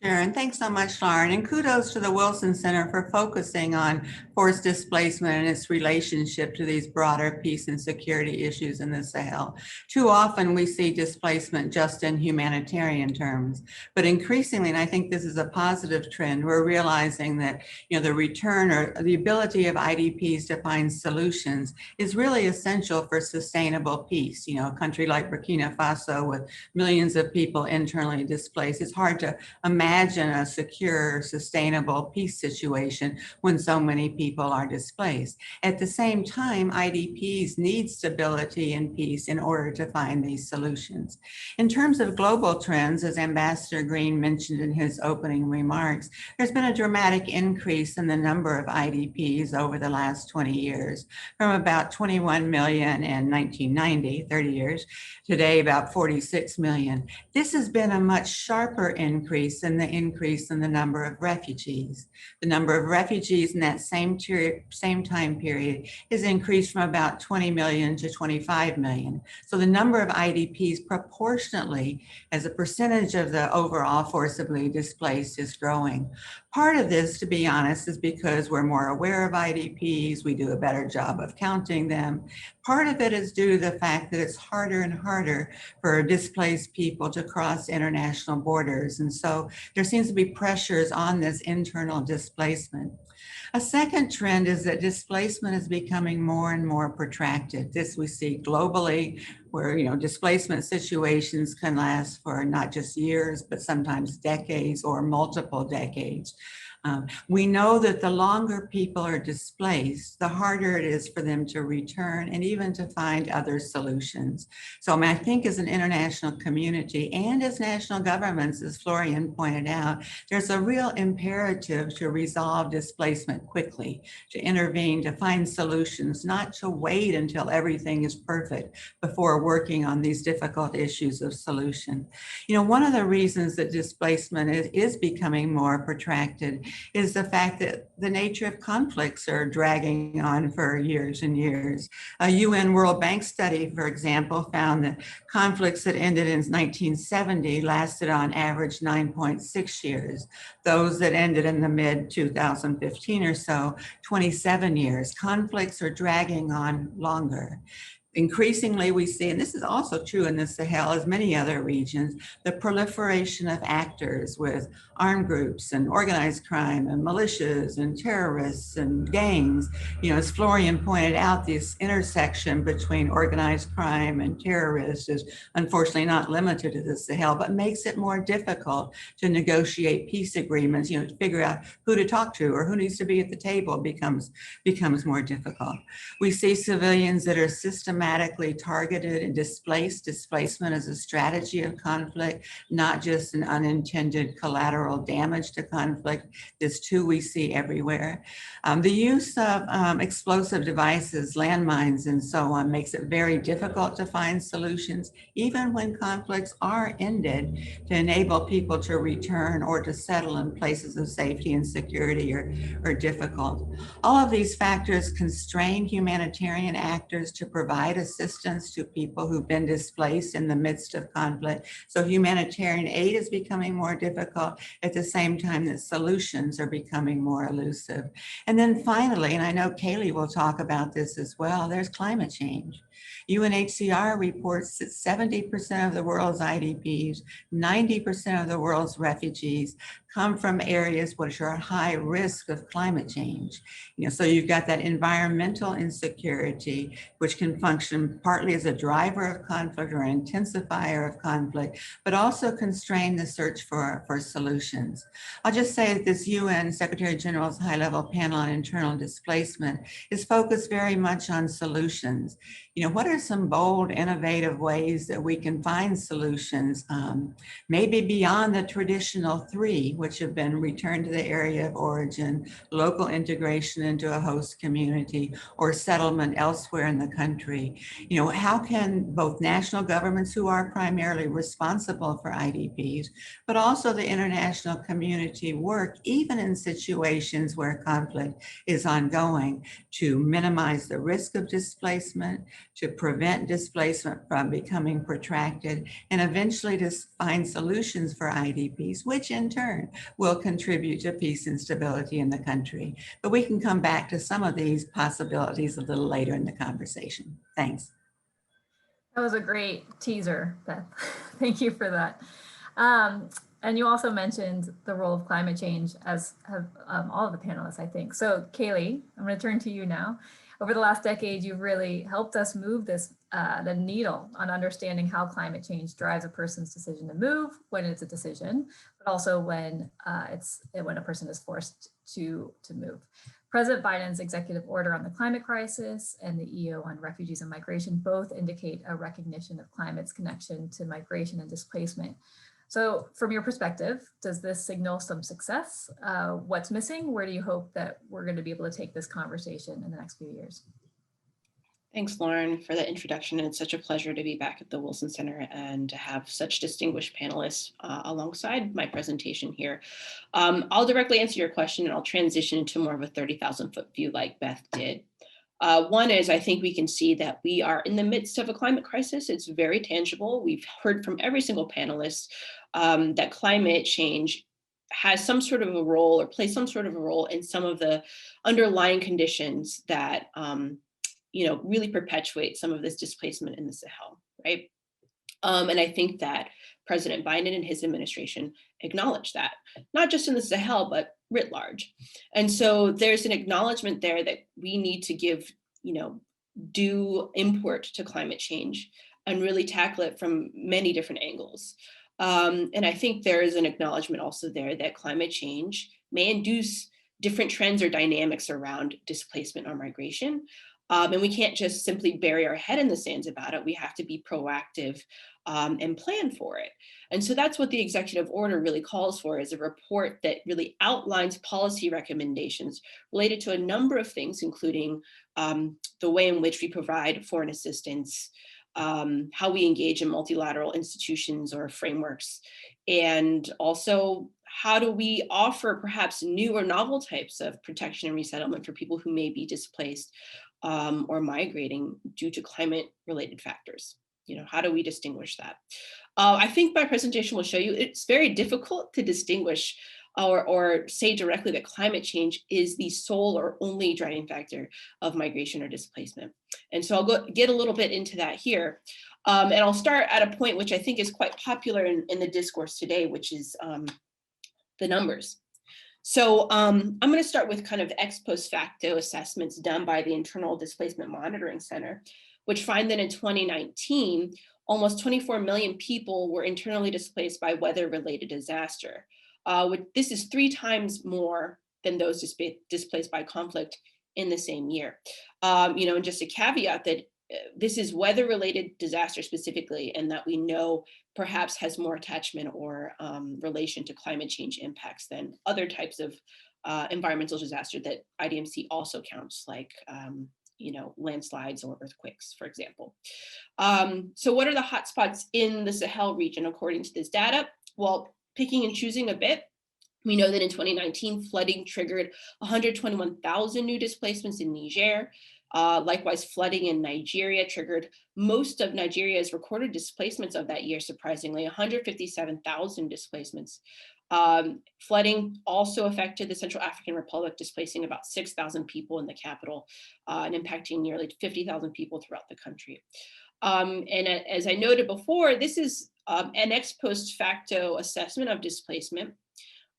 Speaker 6: Sure, and thanks so much, Lauren. And kudos to the Wilson Center for focusing on forced displacement and its relationship to these broader peace and security issues in the Sahel. Too often we see displacement just in humanitarian terms, but increasingly, and I think this is a positive trend, we're realizing that the return or the ability of IDPs to find solutions is really essential for sustainable peace. A country like Burkina Faso with millions of people internally displaced, it's hard to imagine imagine a secure, sustainable peace situation when so many people are displaced. At the same time, IDPs need stability and peace in order to find these solutions. In terms of global trends, as Ambassador Green mentioned in his opening remarks, there's been a dramatic increase in the number of IDPs over the last 20 years, from about 21 million in 1990, 30 years, today about 46 million. This has been a much sharper increase than the increase in the number of refugees. The number of refugees in that same time period has increased from about 20 million to 25 million. So the number of IDPs proportionately as a percentage of the overall forcibly displaced is growing. Part of this, to be honest, is because we're more aware of IDPs, we do a better job of counting them. Part of it is due to the fact that it's harder and harder for displaced people to cross international borders. And so there seems to be pressures on this internal displacement. A second trend is that displacement is becoming more and more protracted. This we see globally, where displacement situations can last for not just years, but sometimes decades or multiple decades. We know that the longer people are displaced, the harder it is for them to return and even to find other solutions. So I think as an international community and as national governments, as Florian pointed out, there's a real imperative to resolve displacement quickly, to intervene, to find solutions, not to wait until everything is perfect before working on these difficult issues of solution. One of the reasons that displacement is becoming more protracted is the fact that the nature of conflicts are dragging on for years and years. A UN World Bank study, for example, found that conflicts that ended in 1970 lasted on average 9.6 years. Those that ended in the mid-2015 or so, 27 years. Conflicts are dragging on longer. Increasingly, we see, and this is also true in the Sahel as many other regions, the proliferation of actors with armed groups and organized crime and militias and terrorists and gangs. As Florian pointed out, this intersection between organized crime and terrorists is unfortunately not limited to the Sahel, but makes it more difficult to negotiate peace agreements, to figure out who to talk to or who needs to be at the table becomes more difficult. We see civilians that are systematically targeted and displaced. Displacement is a strategy of conflict, not just an unintended collateral damage to conflict. This too we see everywhere. The use of explosive devices, landmines, and so on makes it very difficult to find solutions, even when conflicts are ended, to enable people to return or to settle in places of safety and security are difficult. All of these factors constrain humanitarian actors to provide assistance to people who've been displaced in the midst of conflict. So humanitarian aid is becoming more difficult at the same time that solutions are becoming more elusive. And then finally, and I know Kaylee will talk about this as well, there's climate change. UNHCR reports that 70% of the world's IDPs, 90% of the world's refugees come from areas which are at high risk of climate change. So you've got that environmental insecurity, which can function partly as a driver of conflict or an intensifier of conflict, but also constrain the search for solutions. I'll just say that this UN Secretary General's high-level panel on internal displacement is focused very much on solutions. What are some bold, innovative ways that we can find solutions, maybe beyond the traditional three, which have been return to the area of origin, local integration into a host community, or settlement elsewhere in the country? How can both national governments, who are primarily responsible for IDPs, but also the international community work, even in situations where conflict is ongoing, to minimize the risk of displacement, to prevent displacement from becoming protracted, and eventually to find solutions for IDPs, which in turn will contribute to peace and stability in the country. But we can come back to some of these possibilities a little later in the conversation. Thanks.
Speaker 1: That was a great teaser, Beth. Thank you for that. And you also mentioned the role of climate change, as have all of the panelists, I think. So Kaylee, I'm going to turn to you now. Over the last decade, you've really helped us move this the needle on understanding how climate change drives a person's decision to move when it's a decision, but also when a person is forced to move. President Biden's executive order on the climate crisis and the EO on refugees and migration both indicate a recognition of climate's connection to migration and displacement. So from your perspective, does this signal some success? What's missing? Where do you hope that we're going to be able to take this conversation in the next few years?
Speaker 7: Thanks, Lauren, for the introduction. It's such a pleasure to be back at the Wilson Center and to have such distinguished panelists alongside my presentation here. I'll directly answer your question and I'll transition into more of a 30,000-foot view like Beth did. One is, I think we can see that we are in the midst of a climate crisis. It's very tangible. We've heard from every single panelist that climate change has some sort of a role or plays some sort of a role in some of the underlying conditions that really perpetuate some of this displacement in the Sahel, right? And I think that President Biden and his administration acknowledge that, not just in the Sahel, but writ large. And so there's an acknowledgement there that we need to give, due import to climate change and really tackle it from many different angles. And I think there is an acknowledgement also there that climate change may induce different trends or dynamics around displacement or migration. And we can't just simply bury our head in the sands about it. We have to be proactive and plan for it. And so that's what the executive order really calls for, is a report that really outlines policy recommendations related to a number of things, including the way in which we provide foreign assistance, how we engage in multilateral institutions or frameworks, and also how do we offer perhaps new or novel types of protection and resettlement for people who may be displaced or migrating due to climate-related factors. How do we distinguish that? I think my presentation will show you it's very difficult to distinguish or say directly that climate change is the sole or only driving factor of migration or displacement. And so I'll get a little bit into that here. And I'll start at a point which I think is quite popular in the discourse today, which is the numbers. So I'm going to start with kind of ex post facto assessments done by the Internal Displacement Monitoring Center, which find that in 2019, almost 24 million people were internally displaced by weather-related disaster. This is 3 times more than those displaced by conflict in the same year. And just a caveat that this is weather-related disaster specifically, and that we know perhaps has more attachment or relation to climate change impacts than other types of environmental disaster that IDMC also counts, like landslides or earthquakes, for example. So what are the hotspots in the Sahel region according to this data? Well, picking and choosing a bit, we know that in 2019, flooding triggered 121,000 new displacements in Niger. Likewise, flooding in Nigeria triggered most of Nigeria's recorded displacements of that year, surprisingly, 157,000 displacements. Flooding also affected the Central African Republic, displacing about 6,000 people in the capital and impacting nearly 50,000 people throughout the country. And as I noted before, this is an ex post facto assessment of displacement.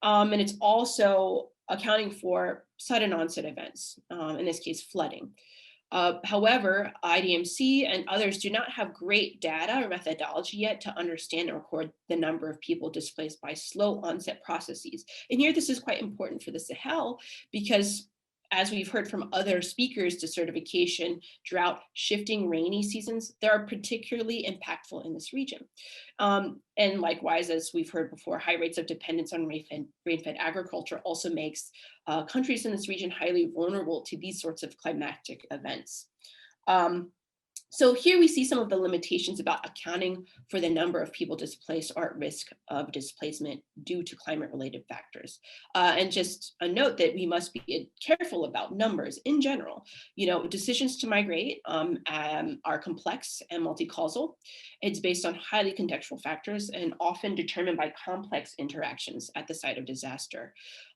Speaker 7: And it's also accounting for sudden onset events, in this case, flooding. However, IDMC and others do not have great data or methodology yet to understand and record the number of people displaced by slow onset processes. And here, this is quite important for the Sahel because, as we've heard from other speakers, desertification, drought, shifting rainy seasons, they are particularly impactful in this region. And likewise, as we've heard before, high rates of dependence on rain-fed agriculture also makes countries in this region highly vulnerable to these sorts of climatic events. So here we see some of the limitations about accounting for the number of people displaced or at risk of displacement due to climate-related factors. And just a note that we must be careful about numbers in general. Decisions to migrate are complex and multi-causal. It's based on highly contextual factors and often determined by complex interactions at the site of disaster,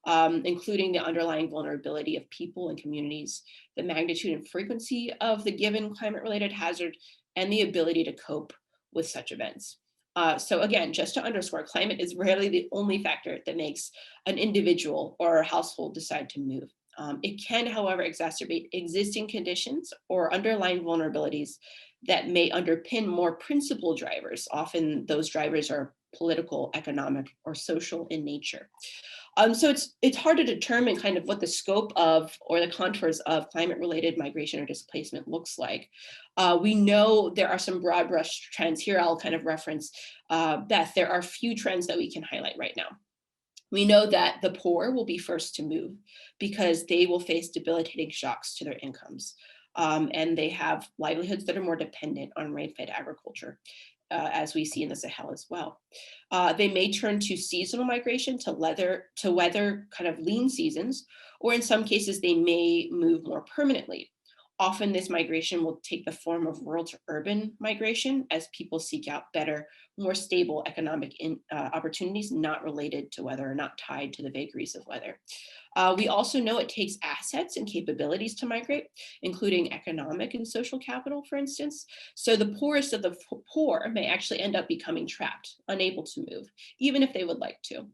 Speaker 7: including the underlying vulnerability of people and communities, the magnitude and frequency of the given climate-related hazard, and the ability to cope with such events. So again, just to underscore, climate is rarely the only factor that makes an individual or a household decide to move. It can, however, exacerbate existing conditions or underlying vulnerabilities that may underpin more principal drivers. Often those drivers are political, economic, or social in nature. So it's hard to determine kind of what the scope of or the contours of climate-related migration or displacement looks like. We know there are some broad brush trends here. I'll kind of reference Beth. There are few trends that we can highlight right now. We know that the poor will be first to move because they will face debilitating shocks to their incomes. And they have livelihoods that are more dependent on rain-fed agriculture, as we see in the Sahel as well. They may turn to seasonal migration to weather kind of lean seasons, or in some cases, they may move more permanently. Often this migration will take the form of rural to urban migration as people seek out better, more stable economic opportunities not related to weather or not tied to the vagaries of weather. We also know it takes assets and capabilities to migrate, including economic and social capital, for instance. So the poorest of the poor may actually end up becoming trapped, unable to move, even if they would like to.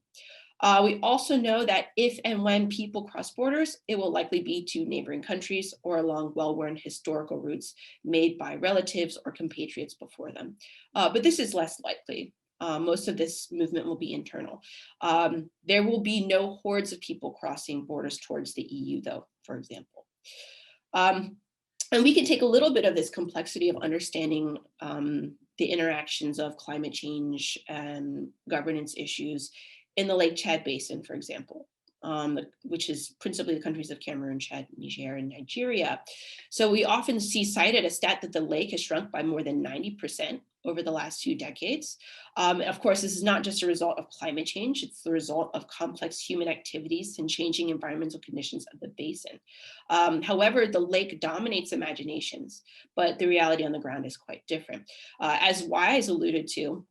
Speaker 7: We also know that if and when people cross borders, it will likely be to neighboring countries or along well-worn historical routes made by relatives or compatriots before them. But this is less likely. Most of this movement will be internal. There will be no hordes of people crossing borders towards the EU, though, for example. And we can take a little bit of this complexity of understanding the interactions of climate change and governance issues in the Lake Chad Basin, for example, which is principally the countries of Cameroon, Chad, Niger, and Nigeria. So we often see cited a stat that the lake has shrunk by more than 90% over the last few decades. Of course, this is not just a result of climate change, it's the result of complex human activities and changing environmental conditions of the basin. However, the lake dominates imaginations, but the reality on the ground is quite different. As Wise alluded to,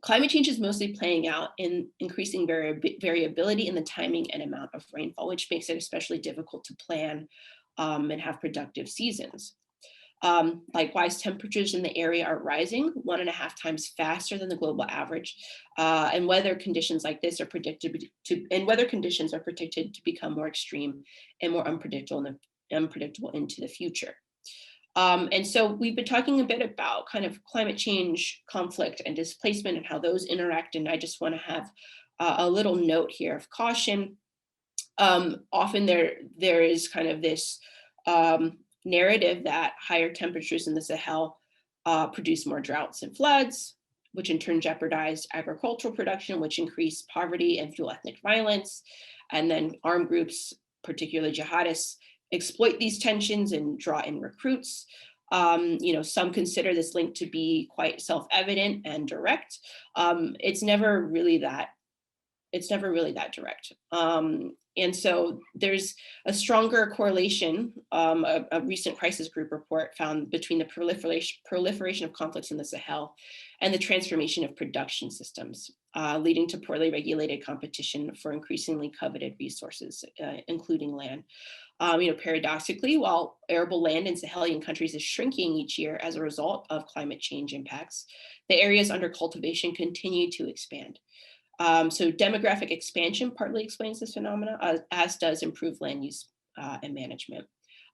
Speaker 7: climate change is mostly playing out in increasing variability in the timing and amount of rainfall, which makes it especially difficult to plan and have productive seasons. Likewise, temperatures in the area are rising 1.5 times faster than the global average, and weather conditions like this are predicted to become more extreme and more unpredictable into the future. And so we've been talking a bit about kind of climate change, conflict, and displacement and how those interact. And I just want to have a little note here of caution. Often there is kind of this narrative that higher temperatures in the Sahel produce more droughts and floods, which in turn jeopardize agricultural production, which increase poverty and fuel ethnic violence. And then armed groups, particularly jihadists, exploit these tensions and draw in recruits. Some consider this link to be quite self-evident and direct. It's never really that direct. And so there's a stronger correlation, a recent crisis group report found between the proliferation of conflicts in the Sahel and the transformation of production systems, leading to poorly regulated competition for increasingly coveted resources, including land. Paradoxically, while arable land in Sahelian countries is shrinking each year as a result of climate change impacts, the areas under cultivation continue to expand. So demographic expansion partly explains this phenomena, as does improved land use and management.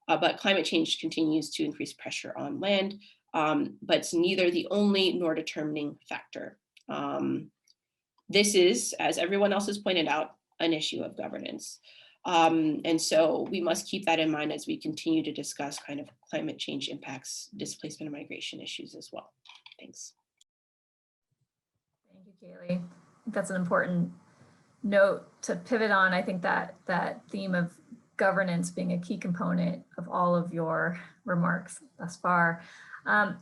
Speaker 7: But climate change continues to increase pressure on land, but it's neither the only nor determining factor. This is, as everyone else has pointed out, an issue of governance. And so we must keep that in mind as we continue to discuss kind of climate change impacts, displacement and migration issues as well. Thanks.
Speaker 1: Thank you, Kaylee. That's an important note to pivot on. I think that theme of governance being a key component of all of your remarks thus far.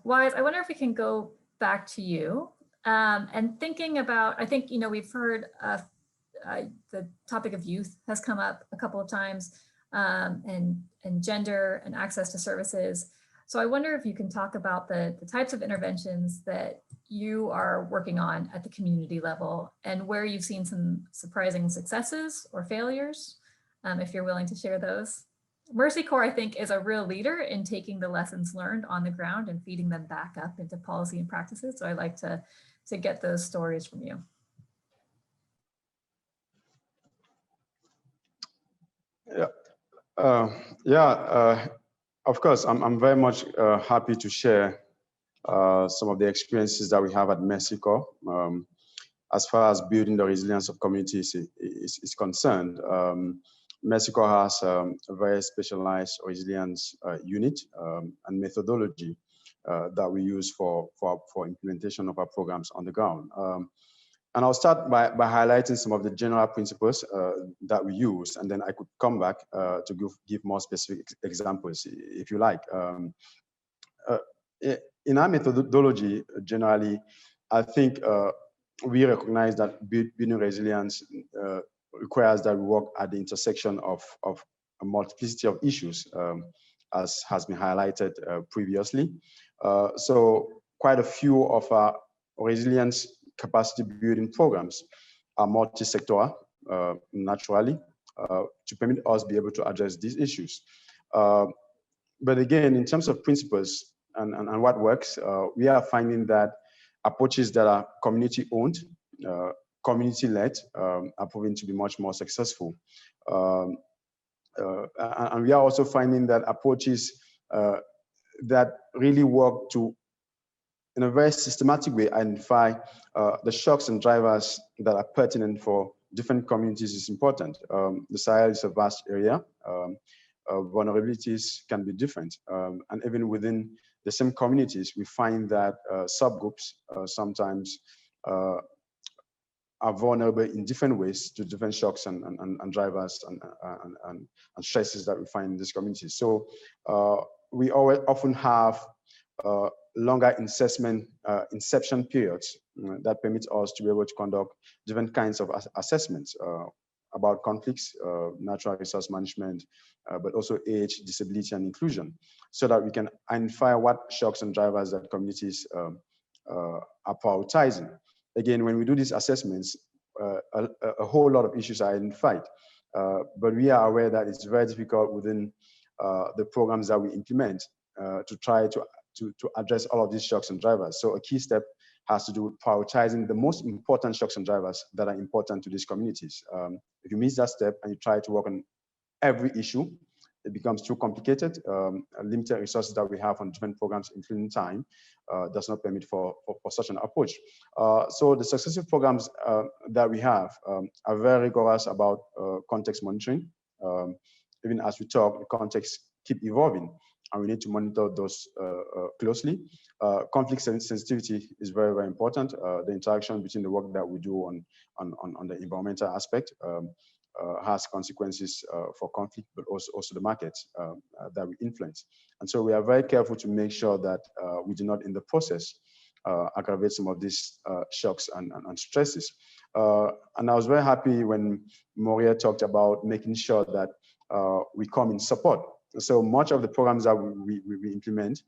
Speaker 1: Wise, I wonder if we can go back to you and thinking about, I think, we've heard the topic of youth has come up a couple of times, and gender and access to services. So I wonder if you can talk about the types of interventions that you are working on at the community level and where you've seen some surprising successes or failures, if you're willing to share those. Mercy Corps, I think, is a real leader in taking the lessons learned on the ground and feeding them back up into policy and practices. So I'd like to get those stories from you.
Speaker 4: Of course, I'm very much happy to share some of the experiences that we have at Mexico as far as building the resilience of communities is concerned. Mexico has a very specialized resilience unit and methodology that we use for implementation of our programs on the ground. And I'll start by highlighting some of the general principles that we use, and then I could come back to give more specific examples if you like. In our methodology, generally, I think we recognize that building resilience requires that we work at the intersection of a multiplicity of issues, as has been highlighted previously. So quite a few of our resilience capacity building programs are multi-sectoral, naturally, to permit us be able to address these issues. But again, in terms of principles and what works, we are finding that approaches that are community-owned, community-led, are proving to be much more successful. And we are also finding that approaches that really work to, in a very systematic way, identify the shocks and drivers that are pertinent for different communities is important. The Sahel is a vast area. Vulnerabilities can be different. And even within the same communities, we find that subgroups sometimes are vulnerable in different ways to different shocks and drivers and stresses that we find in these communities. So we often have longer inception periods that permit us to be able to conduct different kinds of assessments about conflicts, natural resource management, but also age, disability, and inclusion, so that we can identify what shocks and drivers that communities are prioritizing. Again, when we do these assessments, a whole lot of issues are identified, but we are aware that it's very difficult within the programs that we implement to try to address all of these shocks and drivers. So a key step has to do with prioritizing the most important shocks and drivers that are important to these communities. If you miss that step and you try to work on every issue, it becomes too complicated. Limited resources that we have on different programs, including time, does not permit for such an approach. So the successive programs that we have are very rigorous about context monitoring. Even as we talk, the context keep evolving, and we need to monitor those closely. Conflict sensitivity is very, very important. The interaction between the work that we do on the environmental aspect has consequences for conflict, but also the markets that we influence. And so we are very careful to make sure that we do not, in the process, aggravate some of these shocks and stresses. And I was very happy when Maria talked about making sure that we come in support. So much of the programs that we implement,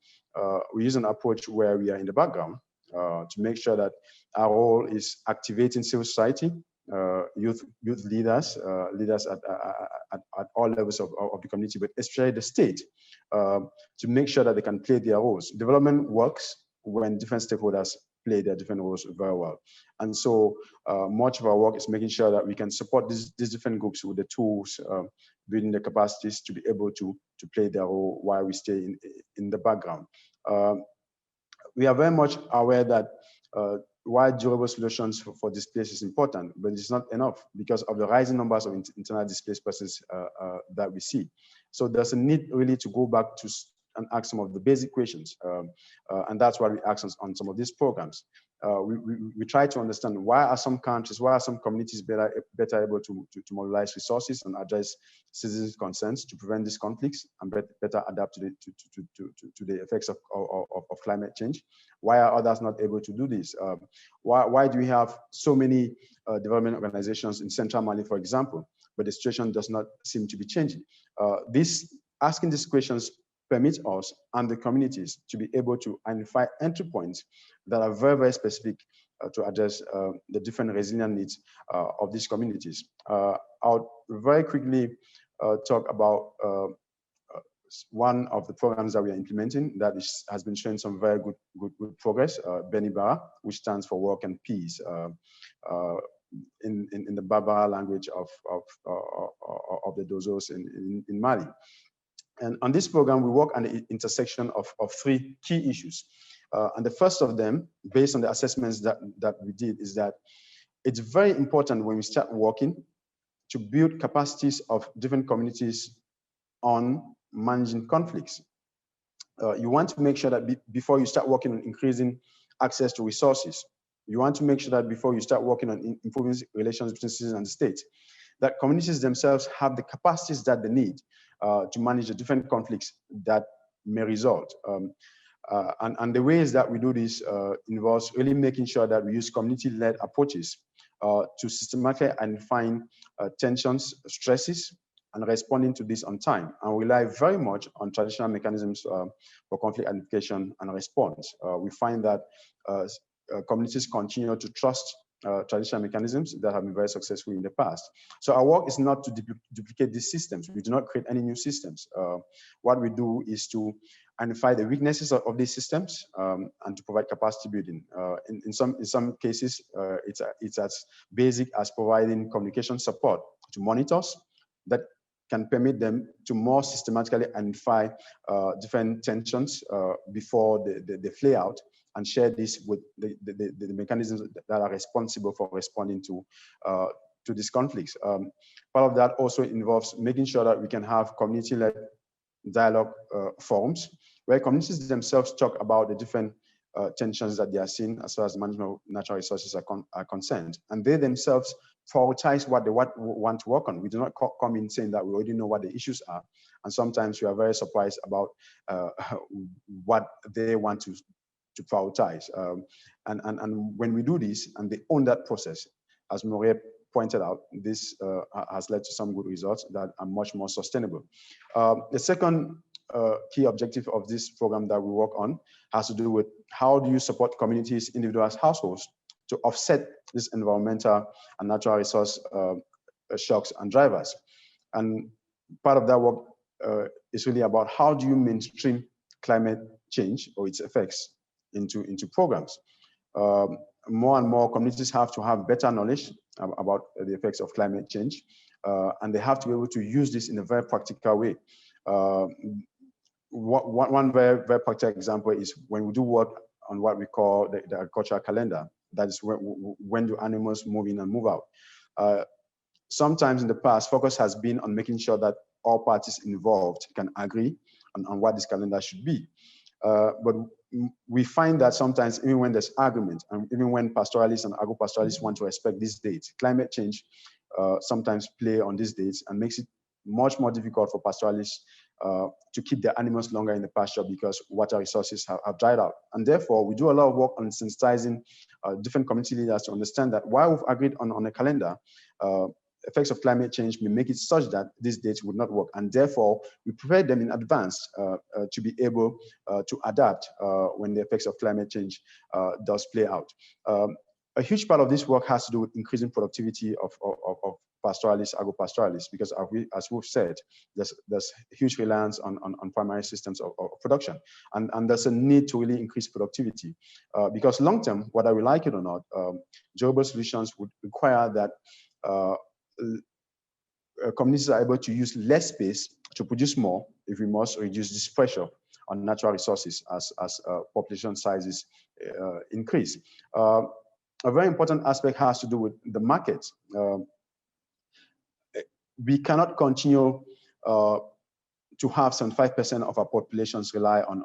Speaker 4: we use an approach where we are in the background to make sure that our role is activating civil society, youth leaders, leaders at all levels of the community, but especially the state, to make sure that they can play their roles. Development works when different stakeholders play their different roles very well. And so much of our work is making sure that we can support these different groups with the tools, building the capacities to be able to play their role while we stay in the background. We are very much aware that while durable solutions for displaced is important, but it's not enough because of the rising numbers of internal displaced persons that we see. So there's a need really to go back to and ask some of the basic questions. And that's why we ask on some of these programs. We try to understand why are some countries, why are some communities better able to mobilize resources and address citizens' concerns to prevent these conflicts and better adapt to the effects of climate change? Why are others not able to do this? Why do we have so many development organizations in Central Mali, for example, but the situation does not seem to be changing? Asking these questions permits us and the communities to be able to identify entry points that are very, very specific to address the different resilient needs of these communities. I'll very quickly talk about one of the programs that we are implementing that has been showing some very good progress, Benibara, which stands for Work and Peace in the Barbara language of the Dozos in Mali. And on this program, we work on the intersection of three key issues. And the first of them, based on the assessments that we did, is that it's very important when we start working to build capacities of different communities on managing conflicts. You want to make sure that before you start working on increasing access to resources, you want to make sure that before you start working on improving relations between citizens and the state, that communities themselves have the capacities that they need to manage the different conflicts that may result. And the ways that we do this involves really making sure that we use community-led approaches to systematically identifying tensions, stresses, and responding to this on time. And we rely very much on traditional mechanisms for conflict identification and response. We find that communities continue to trust traditional mechanisms that have been very successful in the past. So our work is not to duplicate these systems. We do not create any new systems. What we do is to identify the weaknesses of these systems and to provide capacity building. In some cases, it's as basic as providing communication support to monitors that can permit them to more systematically identify different tensions before they flare out, and share this with the mechanisms that are responsible for responding to these conflicts. Part of that also involves making sure that we can have community-led dialogue forums where communities themselves talk about the different tensions that they are seeing as far as management of natural resources are concerned. And they themselves prioritize what they want to work on. We do not come in saying that we already know what the issues are. And sometimes we are very surprised about what they want to prioritize. And when we do this and they own that process, as Maria pointed out, this has led to some good results that are much more sustainable. The second key objective of this program that we work on has to do with how do you support communities, individuals, households to offset this environmental and natural resource shocks and drivers. And part of that work is really about how do you mainstream climate change or its effects into programs. More and more communities have to have better knowledge about the effects of climate change, and they have to be able to use this in a very practical way. One very, very practical example is when we do work on what we call the agricultural calendar. That is when do animals move in and move out. Sometimes in the past, focus has been on making sure that all parties involved can agree on what this calendar should be. But we find that sometimes even when there's argument, and even when pastoralists and agro-pastoralists want to respect these dates, climate change sometimes play on these dates and makes it much more difficult for pastoralists to keep their animals longer in the pasture because water resources have dried out. And therefore, we do a lot of work on sensitizing different community leaders to understand that while we've agreed on a calendar, effects of climate change may make it such that these dates would not work. And therefore, we prepare them in advance to be able to adapt when the effects of climate change does play out. A huge part of this work has to do with increasing productivity of pastoralists, agro-pastoralists, because as we've said, there's huge reliance on primary systems of production. And there's a need to really increase productivity. Because long-term, whether we like it or not, durable solutions would require that communities are able to use less space to produce more if we must reduce this pressure on natural resources as population sizes increase. A very important aspect has to do with the market. We cannot continue to have 75% of our populations rely on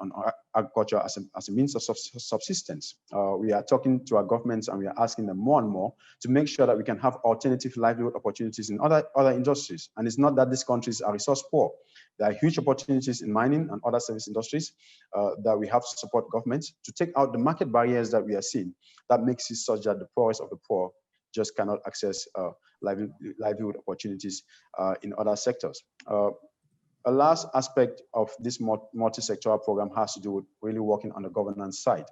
Speaker 4: agriculture as a means of subsistence. We are talking to our governments and we are asking them more and more to make sure that we can have alternative livelihood opportunities in other industries. And it's not that these countries are resource poor. There are huge opportunities in mining and other service industries that we have to support governments to take out the market barriers that we are seeing. That makes it such that the poorest of the poor just cannot access livelihood opportunities in other sectors. A last aspect of this multi-sectoral program has to do with really working on the governance side.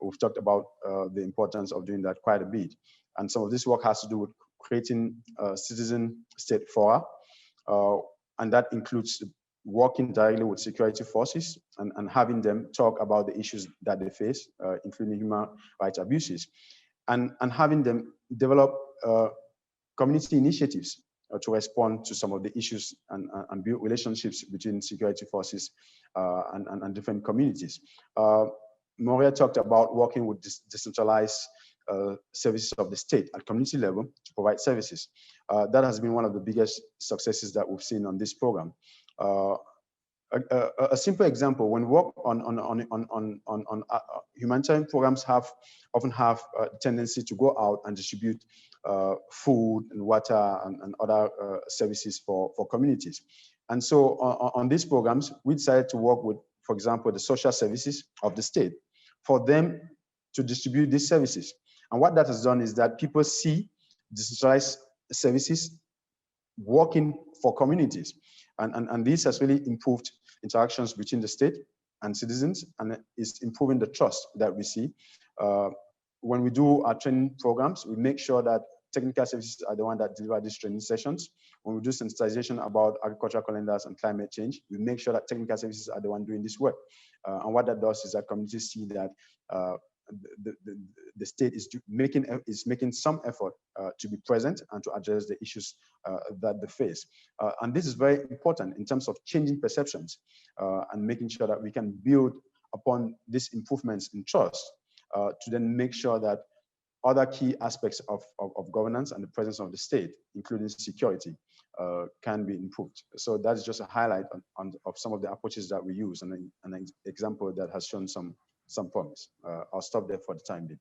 Speaker 4: We've talked about the importance of doing that quite a bit. And some of this work has to do with creating citizen state fora. And that includes working directly with security forces and having them talk about the issues that they face, including human rights abuses, and having them develop community initiatives to respond to some of the issues and build relationships between security forces and different communities. Maria talked about working with decentralized services of the state at community level to provide services. That has been one of the biggest successes that we've seen on this program. A simple example: when work on humanitarian programs often have a tendency to go out and distribute food and water and other services for communities. And so on these programs, we decided to work with, for example, the social services of the state for them to distribute these services. And what that has done is that people see decentralized services working for communities. And this has really improved interactions between the state and citizens, and is improving the trust that we see. When we do our training programs, we make sure that technical services are the ones that deliver these training sessions. When we do sensitization about agricultural calendars and climate change, we make sure that technical services are the ones doing this work. And what that does is that communities see that the state is making some effort to be present and to address the issues that they face. And this is very important in terms of changing perceptions and making sure that we can build upon these improvements in trust to then make sure that other key aspects of governance and the presence of the state, including security, can be improved. So that's just a highlight of some of the approaches that we use, and an example that has shown some promise. I'll stop there for the time being.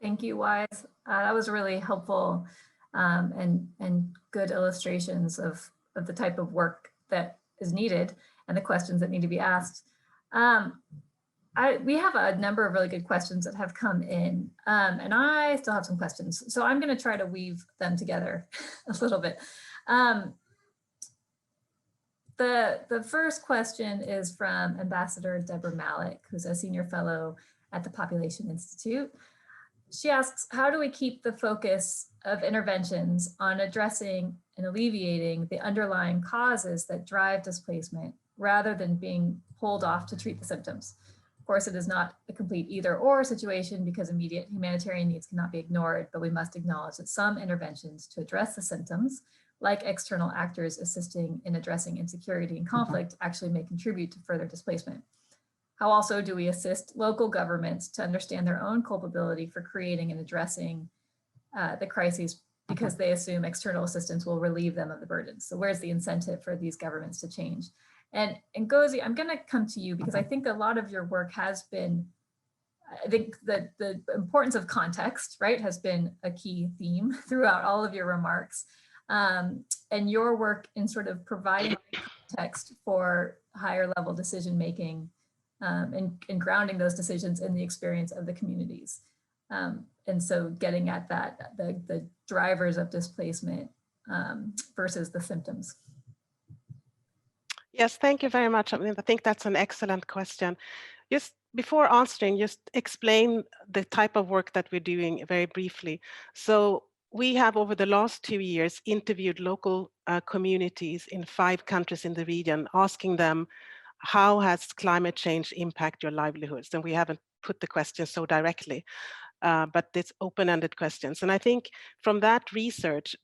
Speaker 1: Thank you, Wise. That was really helpful and good illustrations of the type of work that is needed and the questions that need to be asked. We have a number of really good questions that have come in, and I still have some questions. So I'm going to try to weave them together a little bit. The first question is from Ambassador Deborah Malik, who's a senior fellow at the Population Institute. She asks, how do we keep the focus of interventions on addressing and alleviating the underlying causes that drive displacement rather than being pulled off to treat the symptoms? Of course, it is not a complete either or situation because immediate humanitarian needs cannot be ignored, but we must acknowledge that some interventions to address the symptoms, like external actors assisting in addressing insecurity and conflict, actually may contribute to further displacement. How also do we assist local governments to understand their own culpability for creating and addressing the crises because they assume external assistance will relieve them of the burdens? So where's the incentive for these governments to change? And Ngozi, I'm going to come to you because I think a lot of your work has been, I think that the importance of context, right, has been a key theme throughout all of your remarks. And your work in sort of providing context for higher level decision making and grounding those decisions in the experience of the communities. And so getting at that, the drivers of displacement versus the symptoms.
Speaker 3: Yes, thank you very much. I mean, I think that's an excellent question. Just before answering, just explain the type of work that we're doing very briefly. So we have over the last 2 years interviewed local communities in 5 countries in the region, asking them, how has climate change impacted your livelihoods? And we haven't put the question so directly, but it's open-ended questions. And I think from that research,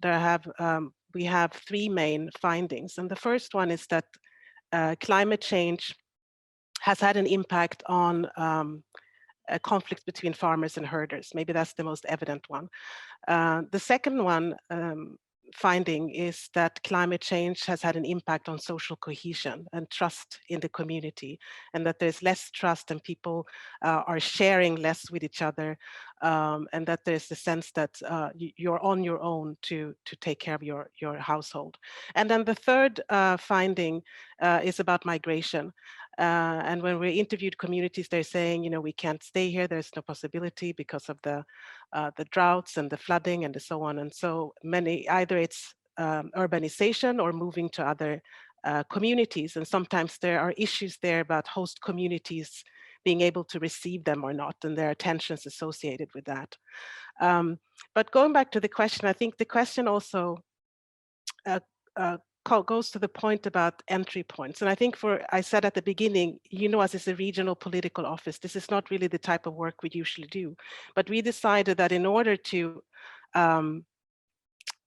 Speaker 3: we have 3 main findings. And the first one is that climate change has had an impact on a conflict between farmers and herders. Maybe that's the most evident one. The second one finding is that climate change has had an impact on social cohesion and trust in the community, and that there's less trust and people are sharing less with each other, and that there's the sense that you're on your own to take care of your household. And then the third finding is about migration. And when we interviewed communities, they're saying, you know, we can't stay here. There's no possibility because of the droughts and the flooding and so on. And so many, either it's urbanization or moving to other communities. And sometimes there are issues there about host communities being able to receive them or not. And there are tensions associated with that. But going back to the question, I think the question also goes to the point about entry points. And I think I said at the beginning, you know, as is a regional political office, this is not really the type of work we usually do. But we decided that in order to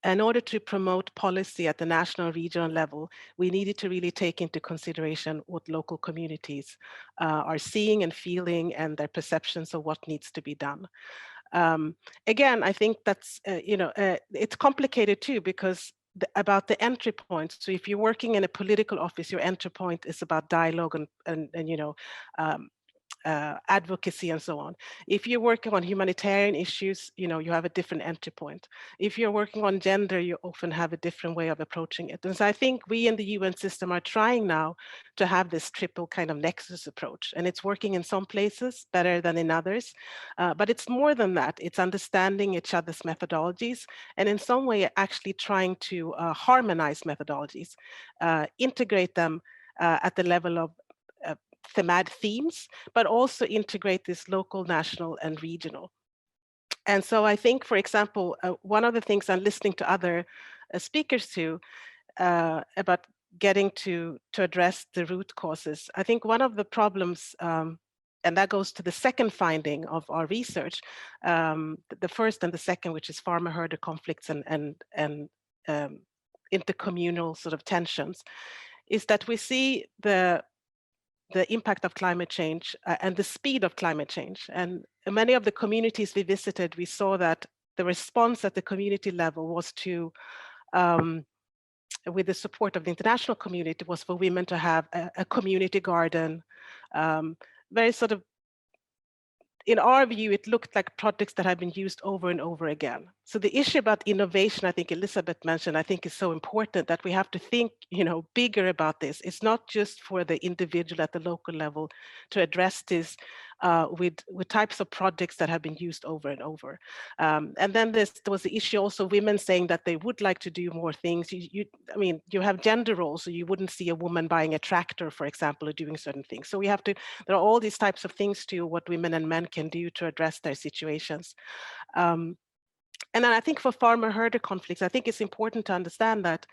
Speaker 3: in order to promote policy at the national regional level, we needed to really take into consideration what local communities are seeing and feeling and their perceptions of what needs to be done. Again, I think that's, it's complicated too, because about the entry point. So if you're working in a political office, your entry point is about dialogue and advocacy and so on. If you're working on humanitarian issues, you have a different entry point. If you're working on gender, you often have a different way of approaching it. And so I think we in the UN system are trying now to have this triple kind of nexus approach, and it's working in some places better than in others. But it's more than that. It's understanding each other's methodologies, and in some way actually trying to harmonize methodologies, integrate them at the level of thematic themes, but also integrate this local, national, and regional. And so I think, for example, one of the things I'm listening to other speakers to about getting to address the root causes, I think one of the problems, and that goes to the second finding of our research, the first and the second, which is farmer-herder conflicts and intercommunal sort of tensions, is that we see the impact of climate change and the speed of climate change. And many of the communities we visited, we saw that the response at the community level was to, with the support of the international community, was for women to have a community garden, very sort of, in our view, it looked like projects that have been used over and over again. So the issue about innovation, I think Elizabeth mentioned, I think is so important that we have to think, bigger about this. It's not just for the individual at the local level to address this with types of projects that have been used over and over. And then there was the issue also women saying that they would like to do more things. I mean, you have gender roles, so you wouldn't see a woman buying a tractor, for example, or doing certain things. So we have to, there are all these types of things to what women and men can do to address their situations. And then I think for farmer-herder conflicts, I think it's important to understand that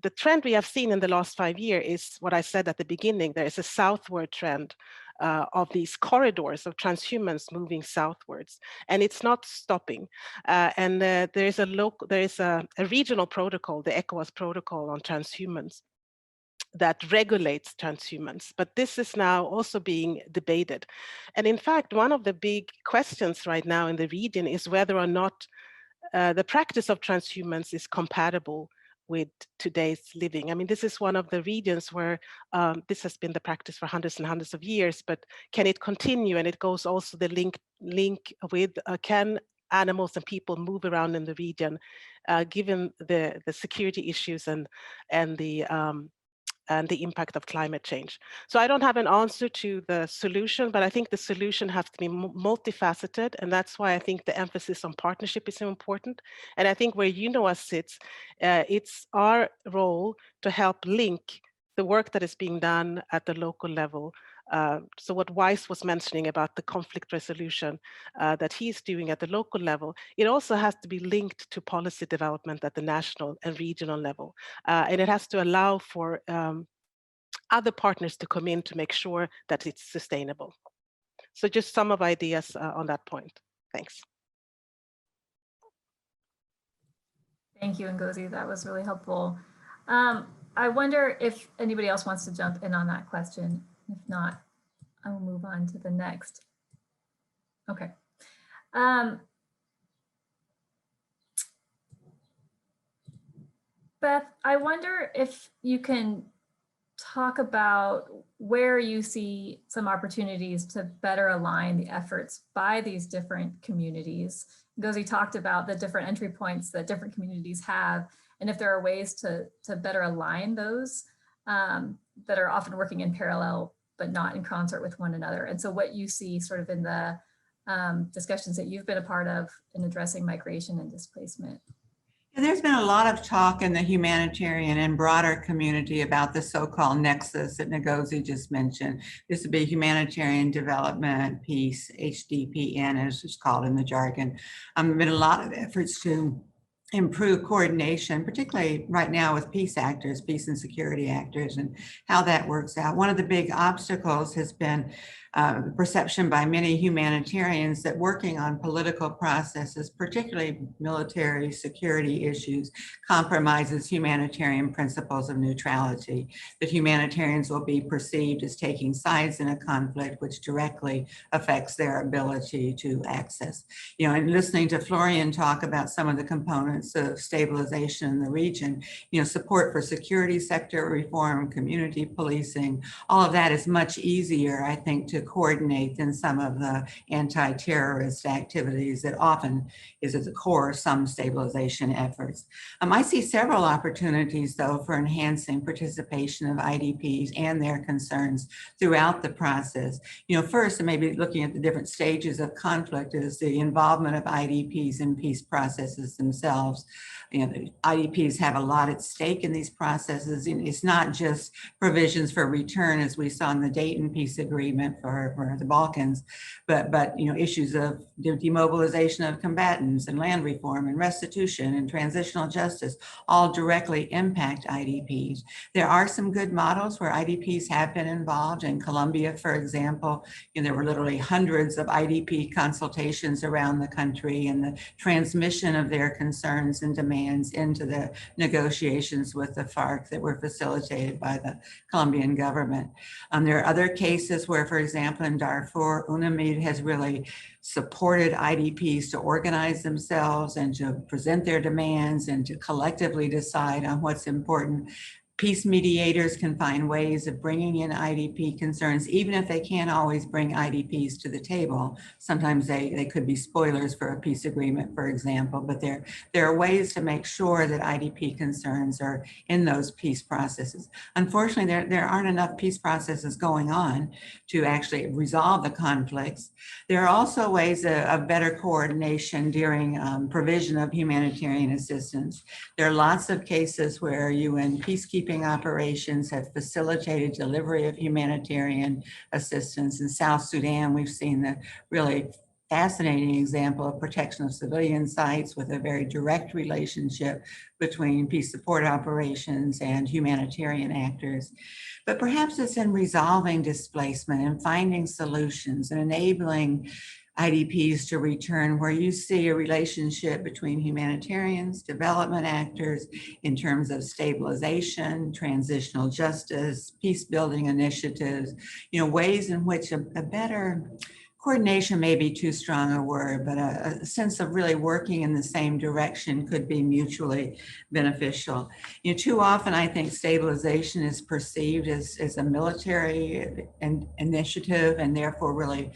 Speaker 3: the trend we have seen in the last 5 years is what I said at the beginning. There is a southward trend of these corridors of transhumance moving southwards, and it's not stopping. And there is a regional protocol, the ECOWAS protocol on transhumance, that regulates transhumance, but this is now also being debated. And in fact, one of the big questions right now in the region is whether or not the practice of transhumance is compatible with today's living. I mean, this is one of the regions where this has been the practice for hundreds and hundreds of years, but can it continue? And it goes also the link with can animals and people move around in the region, given the security issues and the impact of climate change. So I don't have an answer to the solution, but I think the solution has to be multifaceted. And that's why I think the emphasis on partnership is so important. And I think where UNOWA sits, it's our role to help link the work that is being done at the local level. So what Weiss was mentioning about the conflict resolution that he's doing at the local level, it also has to be linked to policy development at the national and regional level. And it has to allow for other partners to come in to make sure that it's sustainable. So just some of ideas on that point. Thanks.
Speaker 1: Thank you, Ngozi. That was really helpful. I wonder if anybody else wants to jump in on that question. If not, I will move on to the next. Okay. Beth, I wonder if you can talk about where you see some opportunities to better align the efforts by these different communities. Ngozi talked about the different entry points that different communities have, and if there are ways to better align those that are often working in parallel, but not in concert with one another. And so what you see sort of in the discussions that you've been a part of in addressing migration and displacement.
Speaker 6: And there's been a lot of talk in the humanitarian and broader community about the so-called nexus that Ngozi just mentioned. This would be humanitarian development, peace, HDPN, as it's called in the jargon. There have been a lot of efforts to improve coordination, particularly right now with peace actors, peace and security actors, and how that works out. One of the big obstacles has been perception by many humanitarians that working on political processes, particularly military security issues, compromises humanitarian principles of neutrality, that humanitarians will be perceived as taking sides in a conflict, which directly affects their ability to access. You know, and listening to Florian talk about some of the components of stabilization in the region, you know, support for security sector reform, community policing, all of that is much easier, I think, to coordinate than some of the anti-terrorist activities that often is at the core of some stabilization efforts. I see several opportunities, though, for enhancing participation of IDPs and their concerns throughout the process. You know, first, and maybe looking at the different stages of conflict, is the involvement of IDPs in peace processes themselves. You know, the IDPs have a lot at stake in these processes. And it's not just provisions for return, as we saw in the Dayton Peace Agreement for the Balkans, but you know, issues of demobilization of combatants and land reform and restitution and transitional justice all directly impact IDPs. There are some good models where IDPs have been involved. In Colombia, for example, you know, there were literally hundreds of IDP consultations around the country, and the transmission of their concerns and demands into the negotiations with the FARC that were facilitated by the Colombian government. There are other cases where, for example, in Darfur, UNAMID has really supported IDPs to organize themselves and to present their demands and to collectively decide on what's important. Peace mediators can find ways of bringing in IDP concerns, even if they can't always bring IDPs to the table. Sometimes they could be spoilers for a peace agreement, for example, but there are ways to make sure that IDP concerns are in those peace processes. Unfortunately, there aren't enough peace processes going on to actually resolve the conflicts. There are also ways of better coordination during provision of humanitarian assistance. There are lots of cases where UN peacekeeping operations have facilitated delivery of humanitarian assistance. In South Sudan, we've seen the really fascinating example of protection of civilian sites with a very direct relationship between peace support operations and humanitarian actors. But perhaps it's in resolving displacement and finding solutions and enabling IDPs to return, where you see a relationship between humanitarians, development actors in terms of stabilization, transitional justice, peace building initiatives, you know, ways in which a better coordination may be too strong a word, but a sense of really working in the same direction could be mutually beneficial. You know, too often I think stabilization is perceived as a military initiative, and therefore really,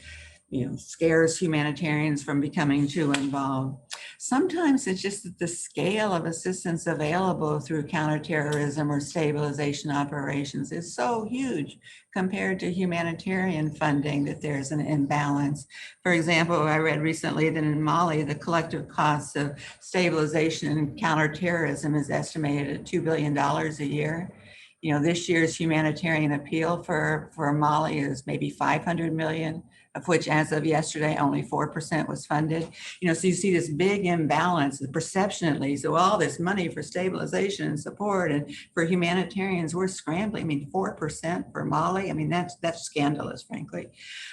Speaker 6: you know, scares humanitarians from becoming too involved. Sometimes it's just that the scale of assistance available through counterterrorism or stabilization operations is so huge compared to humanitarian funding that there's an imbalance. For example, I read recently that in Mali, the collective costs of stabilization and counterterrorism is estimated at $2 billion a year. You know, this year's humanitarian appeal for Mali is maybe 500 million, of which as of yesterday, only 4% was funded. You know, so you see this big imbalance, the perception at least, of all this money for stabilization and support, and for humanitarians, we're scrambling. I mean, 4% for Mali, I mean, that's scandalous, frankly.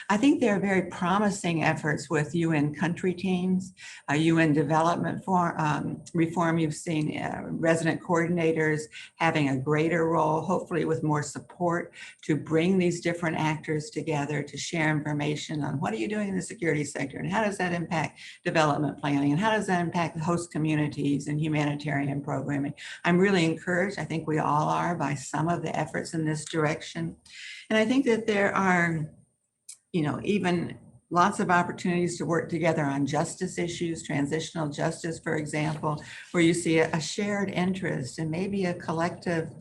Speaker 6: I think there are very promising efforts with UN country teams, UN development reform. You've seen resident coordinators having a greater role, hopefully with more support, to bring these different actors together to share information on what are you doing in the security sector, and how does that impact development planning, and how does that impact host communities and humanitarian programming. I'm really encouraged, I think we all are, by some of the efforts in this direction. And I think that there are, you know, even lots of opportunities to work together on justice issues, transitional justice, for example, where you see a shared interest and maybe a collective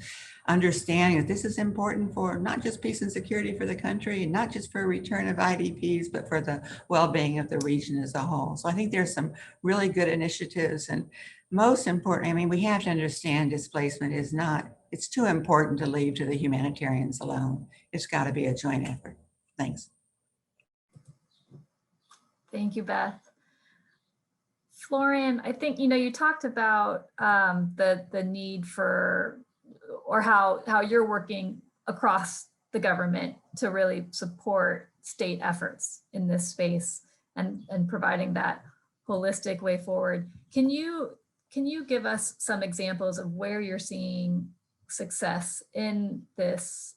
Speaker 6: understanding that this is important for not just peace and security for the country, and not just for return of IDPs, but for the well-being of the region as a whole. So I think there's some really good initiatives, and most important, I mean, we have to understand displacement is not, it's too important to leave to the humanitarians alone. It's got to be a joint effort. Thanks.
Speaker 1: Thank you, Beth. Florian, I think, you talked about the need for, or how you're working across the government to really support state efforts in this space and providing that holistic way forward. Can you give us some examples of where you're seeing success in this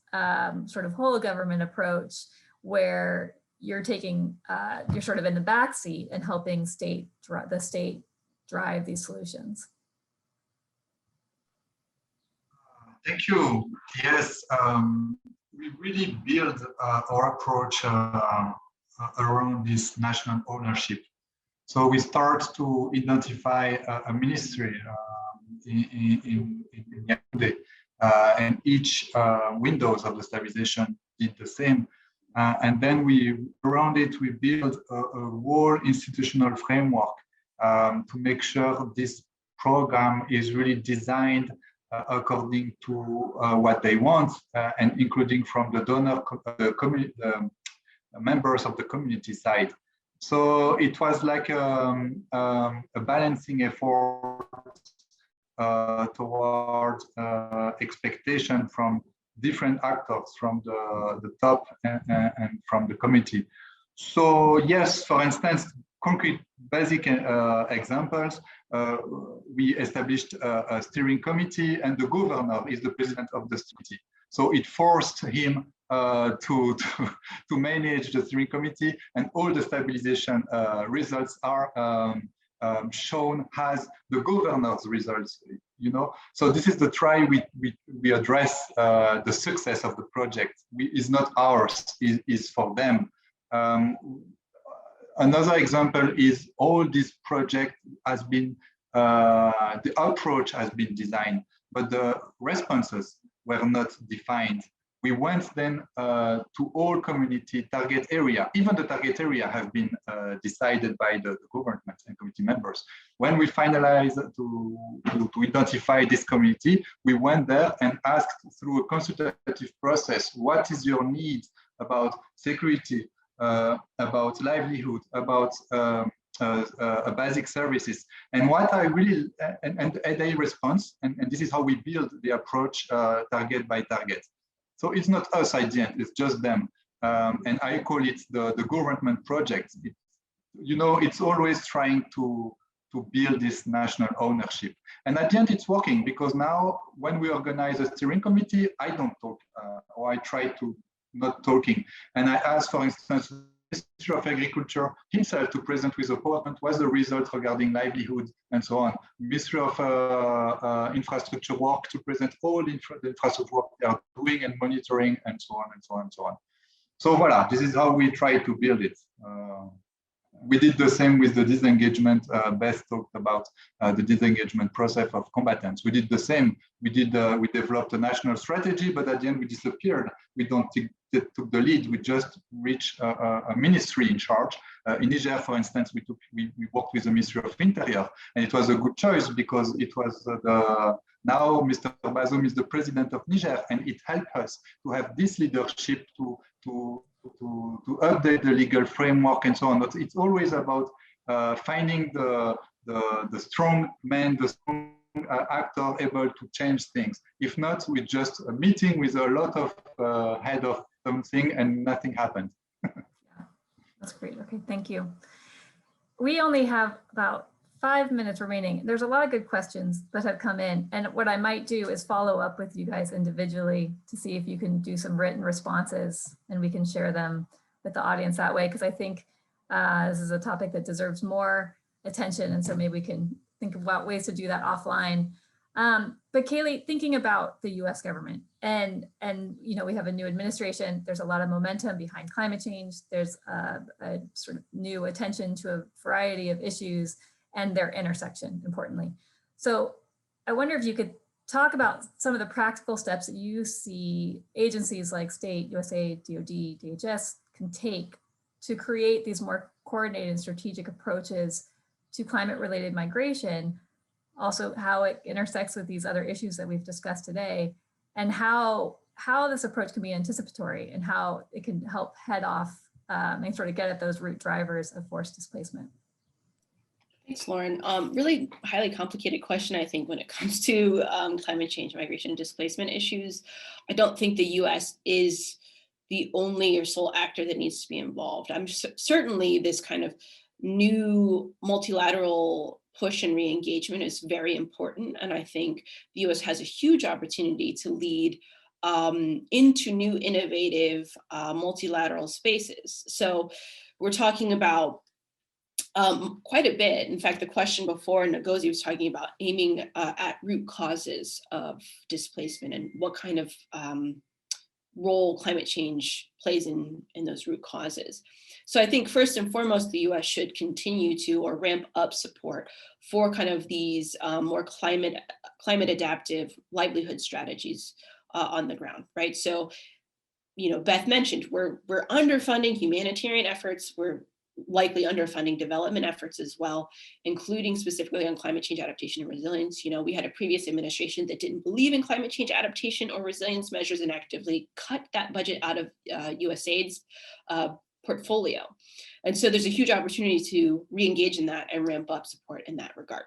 Speaker 1: sort of whole government approach, where you're taking, you're sort of in the backseat and helping the state drive these solutions?
Speaker 5: Thank you. Yes, we really build our approach around this national ownership. So we start to identify a ministry in Yaoundé, and each windows of the stabilization did the same. And then around it, we build a whole institutional framework to make sure this program is really designed according to what they want, and including from the donor, the members of the community side. So it was like a balancing effort towards expectation from different actors, from the top and from the committee. So yes, for instance, concrete basic examples, we established a steering committee, and the governor is the president of the committee. So it forced him to manage the steering committee, and all the stabilization results are shown as the governor's results. So this is the try we address the success of the project. Is not ours, is for them. Another example is all this project has been, the approach has been designed, but the responses were not defined. We went then to all community target area. Even the target area have been decided by the government and committee members. When we finalized to identify this community, we went there and asked through a consultative process, what is your need about security, about livelihood, about basic services, and what I really, and a response, and this is how we build the approach target by target. So it's not us at the end, it's just them. And I call it the government project. It's always trying to build this national ownership. And at the end, it's working, because now when we organize a steering committee, I don't talk, or I try to not talking. And I ask, for instance, the Ministry of Agriculture himself to present with a PowerPoint what's the result regarding livelihood and so on. Ministry of Infrastructure work to present all the infrastructure work they are doing and monitoring and so on and so on and so on. So voila, this is how we try to build it. We did the same with the disengagement. Beth talked about the disengagement process of combatants. We did the same. We developed a national strategy, but at the end we disappeared. We don't took the lead. We just reached a ministry in charge. In Niger, for instance, we worked with the Ministry of Interior, and it was a good choice because it was now Mr. Bazoum is the president of Niger, and it helped us to have this leadership to update the legal framework and so on. But it's always about finding the strong man, the strong actor able to change things. If not, we're just a meeting with a lot of head of something and nothing happened.
Speaker 1: Yeah, that's great. Okay, thank you. We only have about 5 minutes remaining. There's a lot of good questions that have come in. And what I might do is follow up with you guys individually to see if you can do some written responses and we can share them with the audience that way. Because I think this is a topic that deserves more attention. And so maybe we can think about ways to do that offline. But Kaylee, thinking about the US government and we have a new administration, there's a lot of momentum behind climate change. There's a sort of new attention to a variety of issues and their intersection, importantly. So I wonder if you could talk about some of the practical steps that you see agencies like state, USAID, DOD, DHS can take to create these more coordinated and strategic approaches to climate-related migration, also how it intersects with these other issues that we've discussed today, and how this approach can be anticipatory and how it can help head off and sort of get at those root drivers of forced displacement.
Speaker 7: Thanks, Lauren. Really highly complicated question, I think, when it comes to climate change, migration, and displacement issues. I don't think the US is the only or sole actor that needs to be involved. I'm certainly this kind of new multilateral push and re-engagement is very important. And I think the US has a huge opportunity to lead into new innovative multilateral spaces. So we're talking about quite a bit. In fact, the question before Ngozi was talking about aiming at root causes of displacement and what kind of role climate change plays in those root causes. So I think first and foremost, the US should continue to or ramp up support for kind of these more climate adaptive livelihood strategies on the ground, right? So, you know, Beth mentioned we're underfunding humanitarian efforts. We're likely underfunding development efforts as well, including specifically on climate change adaptation and resilience. You know, we had a previous administration that didn't believe in climate change adaptation or resilience measures and actively cut that budget out of USAID's portfolio. And so there's a huge opportunity to re-engage in that and ramp up support in that regard.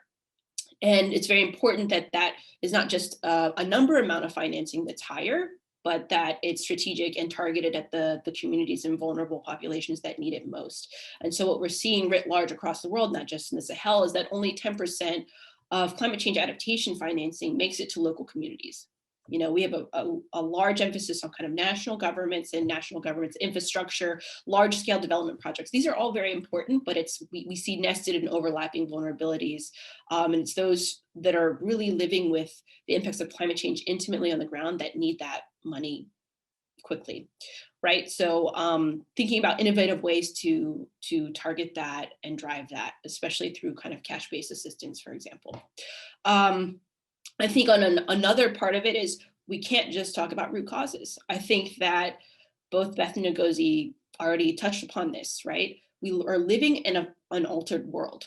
Speaker 7: And it's very important that that is not just a number amount of financing that's higher, but that it's strategic and targeted at the communities and vulnerable populations that need it most. And so what we're seeing writ large across the world, not just in the Sahel, is that only 10% of climate change adaptation financing makes it to local communities. You know, we have a large emphasis on kind of national governments and national governments infrastructure, large scale development projects. These are all very important, but we see nested and overlapping vulnerabilities. And it's those that are really living with the impacts of climate change intimately on the ground that need that money quickly, right? So thinking about innovative ways to target that and drive that, especially through kind of cash-based assistance, for example. I think on another part of it is we can't just talk about root causes. I think that both Beth and Ngozi already touched upon this, right? We are living in an altered world.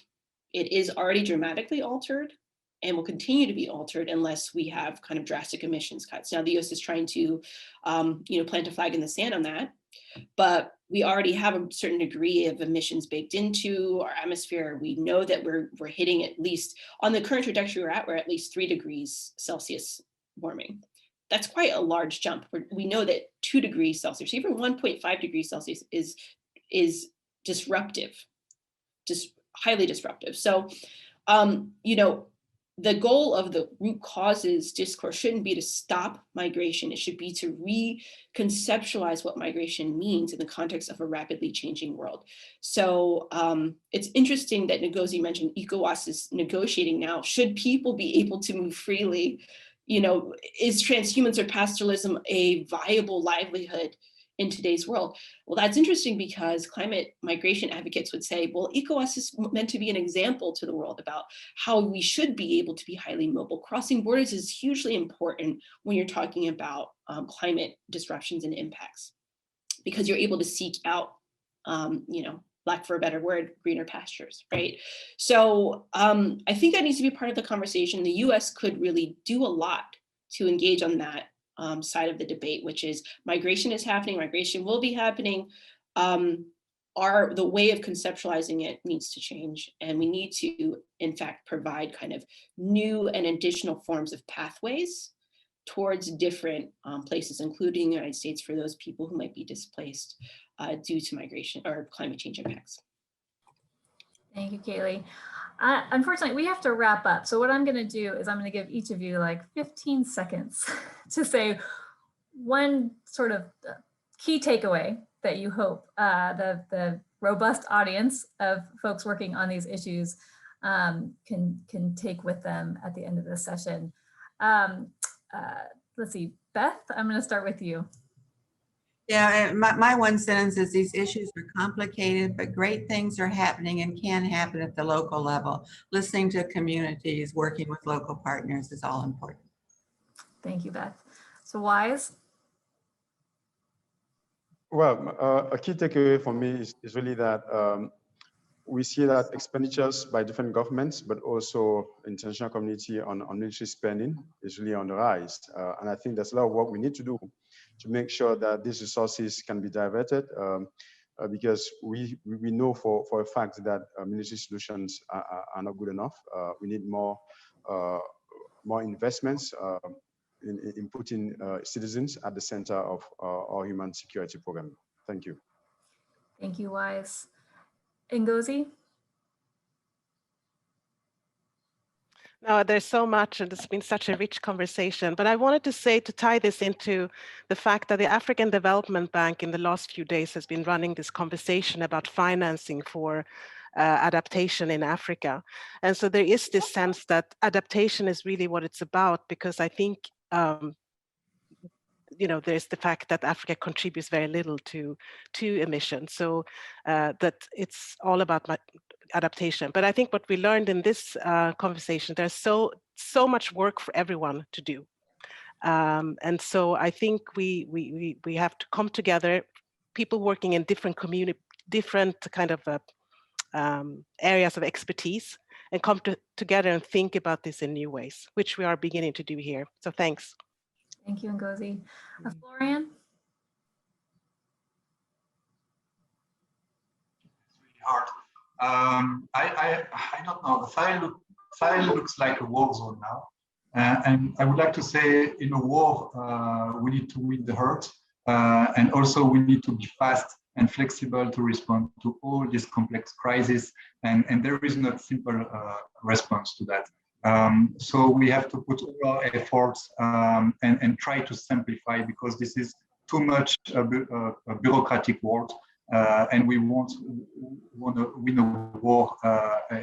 Speaker 7: It is already dramatically altered and will continue to be altered unless we have kind of drastic emissions cuts. Now the US is trying to plant a flag in the sand on that, but we already have a certain degree of emissions baked into our atmosphere. We know that we're hitting at least, on the current trajectory we're at least 3 degrees Celsius warming. That's quite a large jump. We know that 2 degrees Celsius, even 1.5 degrees Celsius is disruptive, just highly disruptive. So, the goal of the root causes discourse shouldn't be to stop migration. It should be to reconceptualize what migration means in the context of a rapidly changing world. So it's interesting that Ngozi mentioned ECOWAS is negotiating now. Should people be able to move freely? You know, is transhumance or pastoralism a viable livelihood in today's world? Well, that's interesting because climate migration advocates would say, well, ECOWAS is meant to be an example to the world about how we should be able to be highly mobile. Crossing borders is hugely important when you're talking about climate disruptions and impacts, because you're able to seek out, lack for a better word, greener pastures, right? So I think that needs to be part of the conversation. The US could really do a lot to engage on that side of the debate, which is migration is happening, migration will be happening. The way of conceptualizing it needs to change, and we need to, in fact, provide kind of new and additional forms of pathways towards different places, including the United States, for those people who might be displaced due to migration or climate change impacts.
Speaker 1: Thank you, Kaylee. Unfortunately, we have to wrap up. So what I'm going to do is I'm going to give each of you like 15 seconds to say one sort of key takeaway that you hope the robust audience of folks working on these issues can take with them at the end of this session. Let's see, Beth, I'm going to start with you.
Speaker 6: Yeah, my one sentence is these issues are complicated, but great things are happening and can happen at the local level. Listening to communities, working with local partners is all important.
Speaker 1: Thank you, Beth. So Wise?
Speaker 4: Well, a key takeaway for me is really that we see that expenditures by different governments, but also international community on military spending is really on the rise. And I think there's a lot of work we need to do to make sure that these resources can be diverted because we know for a fact that military solutions are not good enough. We need more investments in putting citizens at the center of our human security program. Thank you.
Speaker 1: Thank you, Wise. Ngozi?
Speaker 3: No, there's so much, and it's been such a rich conversation. But I wanted to say, to tie this into the fact that the African Development Bank in the last few days has been running this conversation about financing for adaptation in Africa. And so there is this sense that adaptation is really what it's about, because I think, you know, there's the fact that Africa contributes very little to emissions. So that it's all about adaptation. But I think what we learned in this conversation, there's so much work for everyone to do. And so I think we have to come together, people working in different kind of areas of expertise, and come together and think about this in new ways, which we are beginning to do here. So thanks.
Speaker 1: Thank you, Ngozi. Florian?
Speaker 5: It's really hard. I don't know. The Sahel looks like a war zone now. And I would like to say, in a war, we need to win the hurt. And also we need to be fast and flexible to respond to all these complex crises. And there is not simple response to that. So we have to put all our efforts and try to simplify, because this is too much a bureaucratic world. And we want to win a war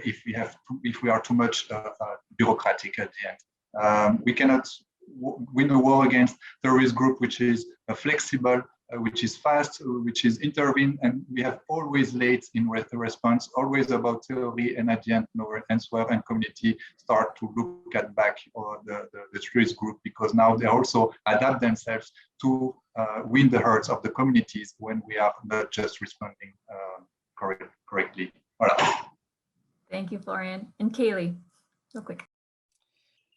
Speaker 5: if we are too much bureaucratic at the end. We cannot win a war against terrorist group which is flexible, which is fast, which is intervene, and we have always late in response, always about theory, and at the end, no answer, and community start to look at back or the terrorist group, because now they also adapt themselves to win the hearts of the communities when we are not just responding correctly. Voilà.
Speaker 1: Thank you, Florian. And Kaylee, real quick.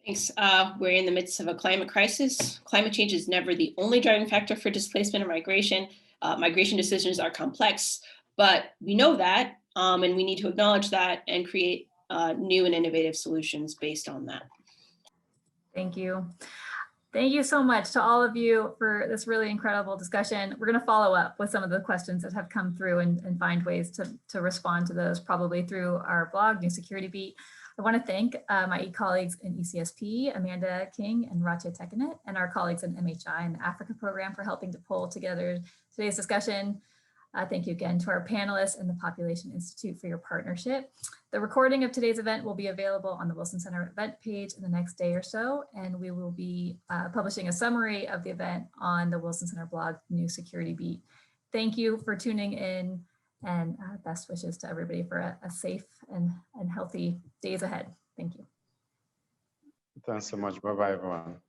Speaker 7: Thanks. We're in the midst of a climate crisis. Climate change is never the only driving factor for displacement or migration. Migration decisions are complex, but we know that, and we need to acknowledge that and create new and innovative solutions based on that.
Speaker 1: Thank you. Thank you so much to all of you for this really incredible discussion. We're going to follow up with some of the questions that have come through and find ways to respond to those, probably through our blog, New Security Beat. I want to thank my colleagues in ECSP, Amanda King and Rache Tekanet, and our colleagues in MHI and the Africa program for helping to pull together today's discussion. Thank you again to our panelists and the Population Institute for your partnership. The recording of today's event will be available on the Wilson Center event page in the next day or so, and we will be publishing a summary of the event on the Wilson Center blog, New Security Beat. Thank you for tuning in, and best wishes to everybody for a safe and healthy days ahead. Thank you.
Speaker 4: Thanks so much. Bye-bye, everyone.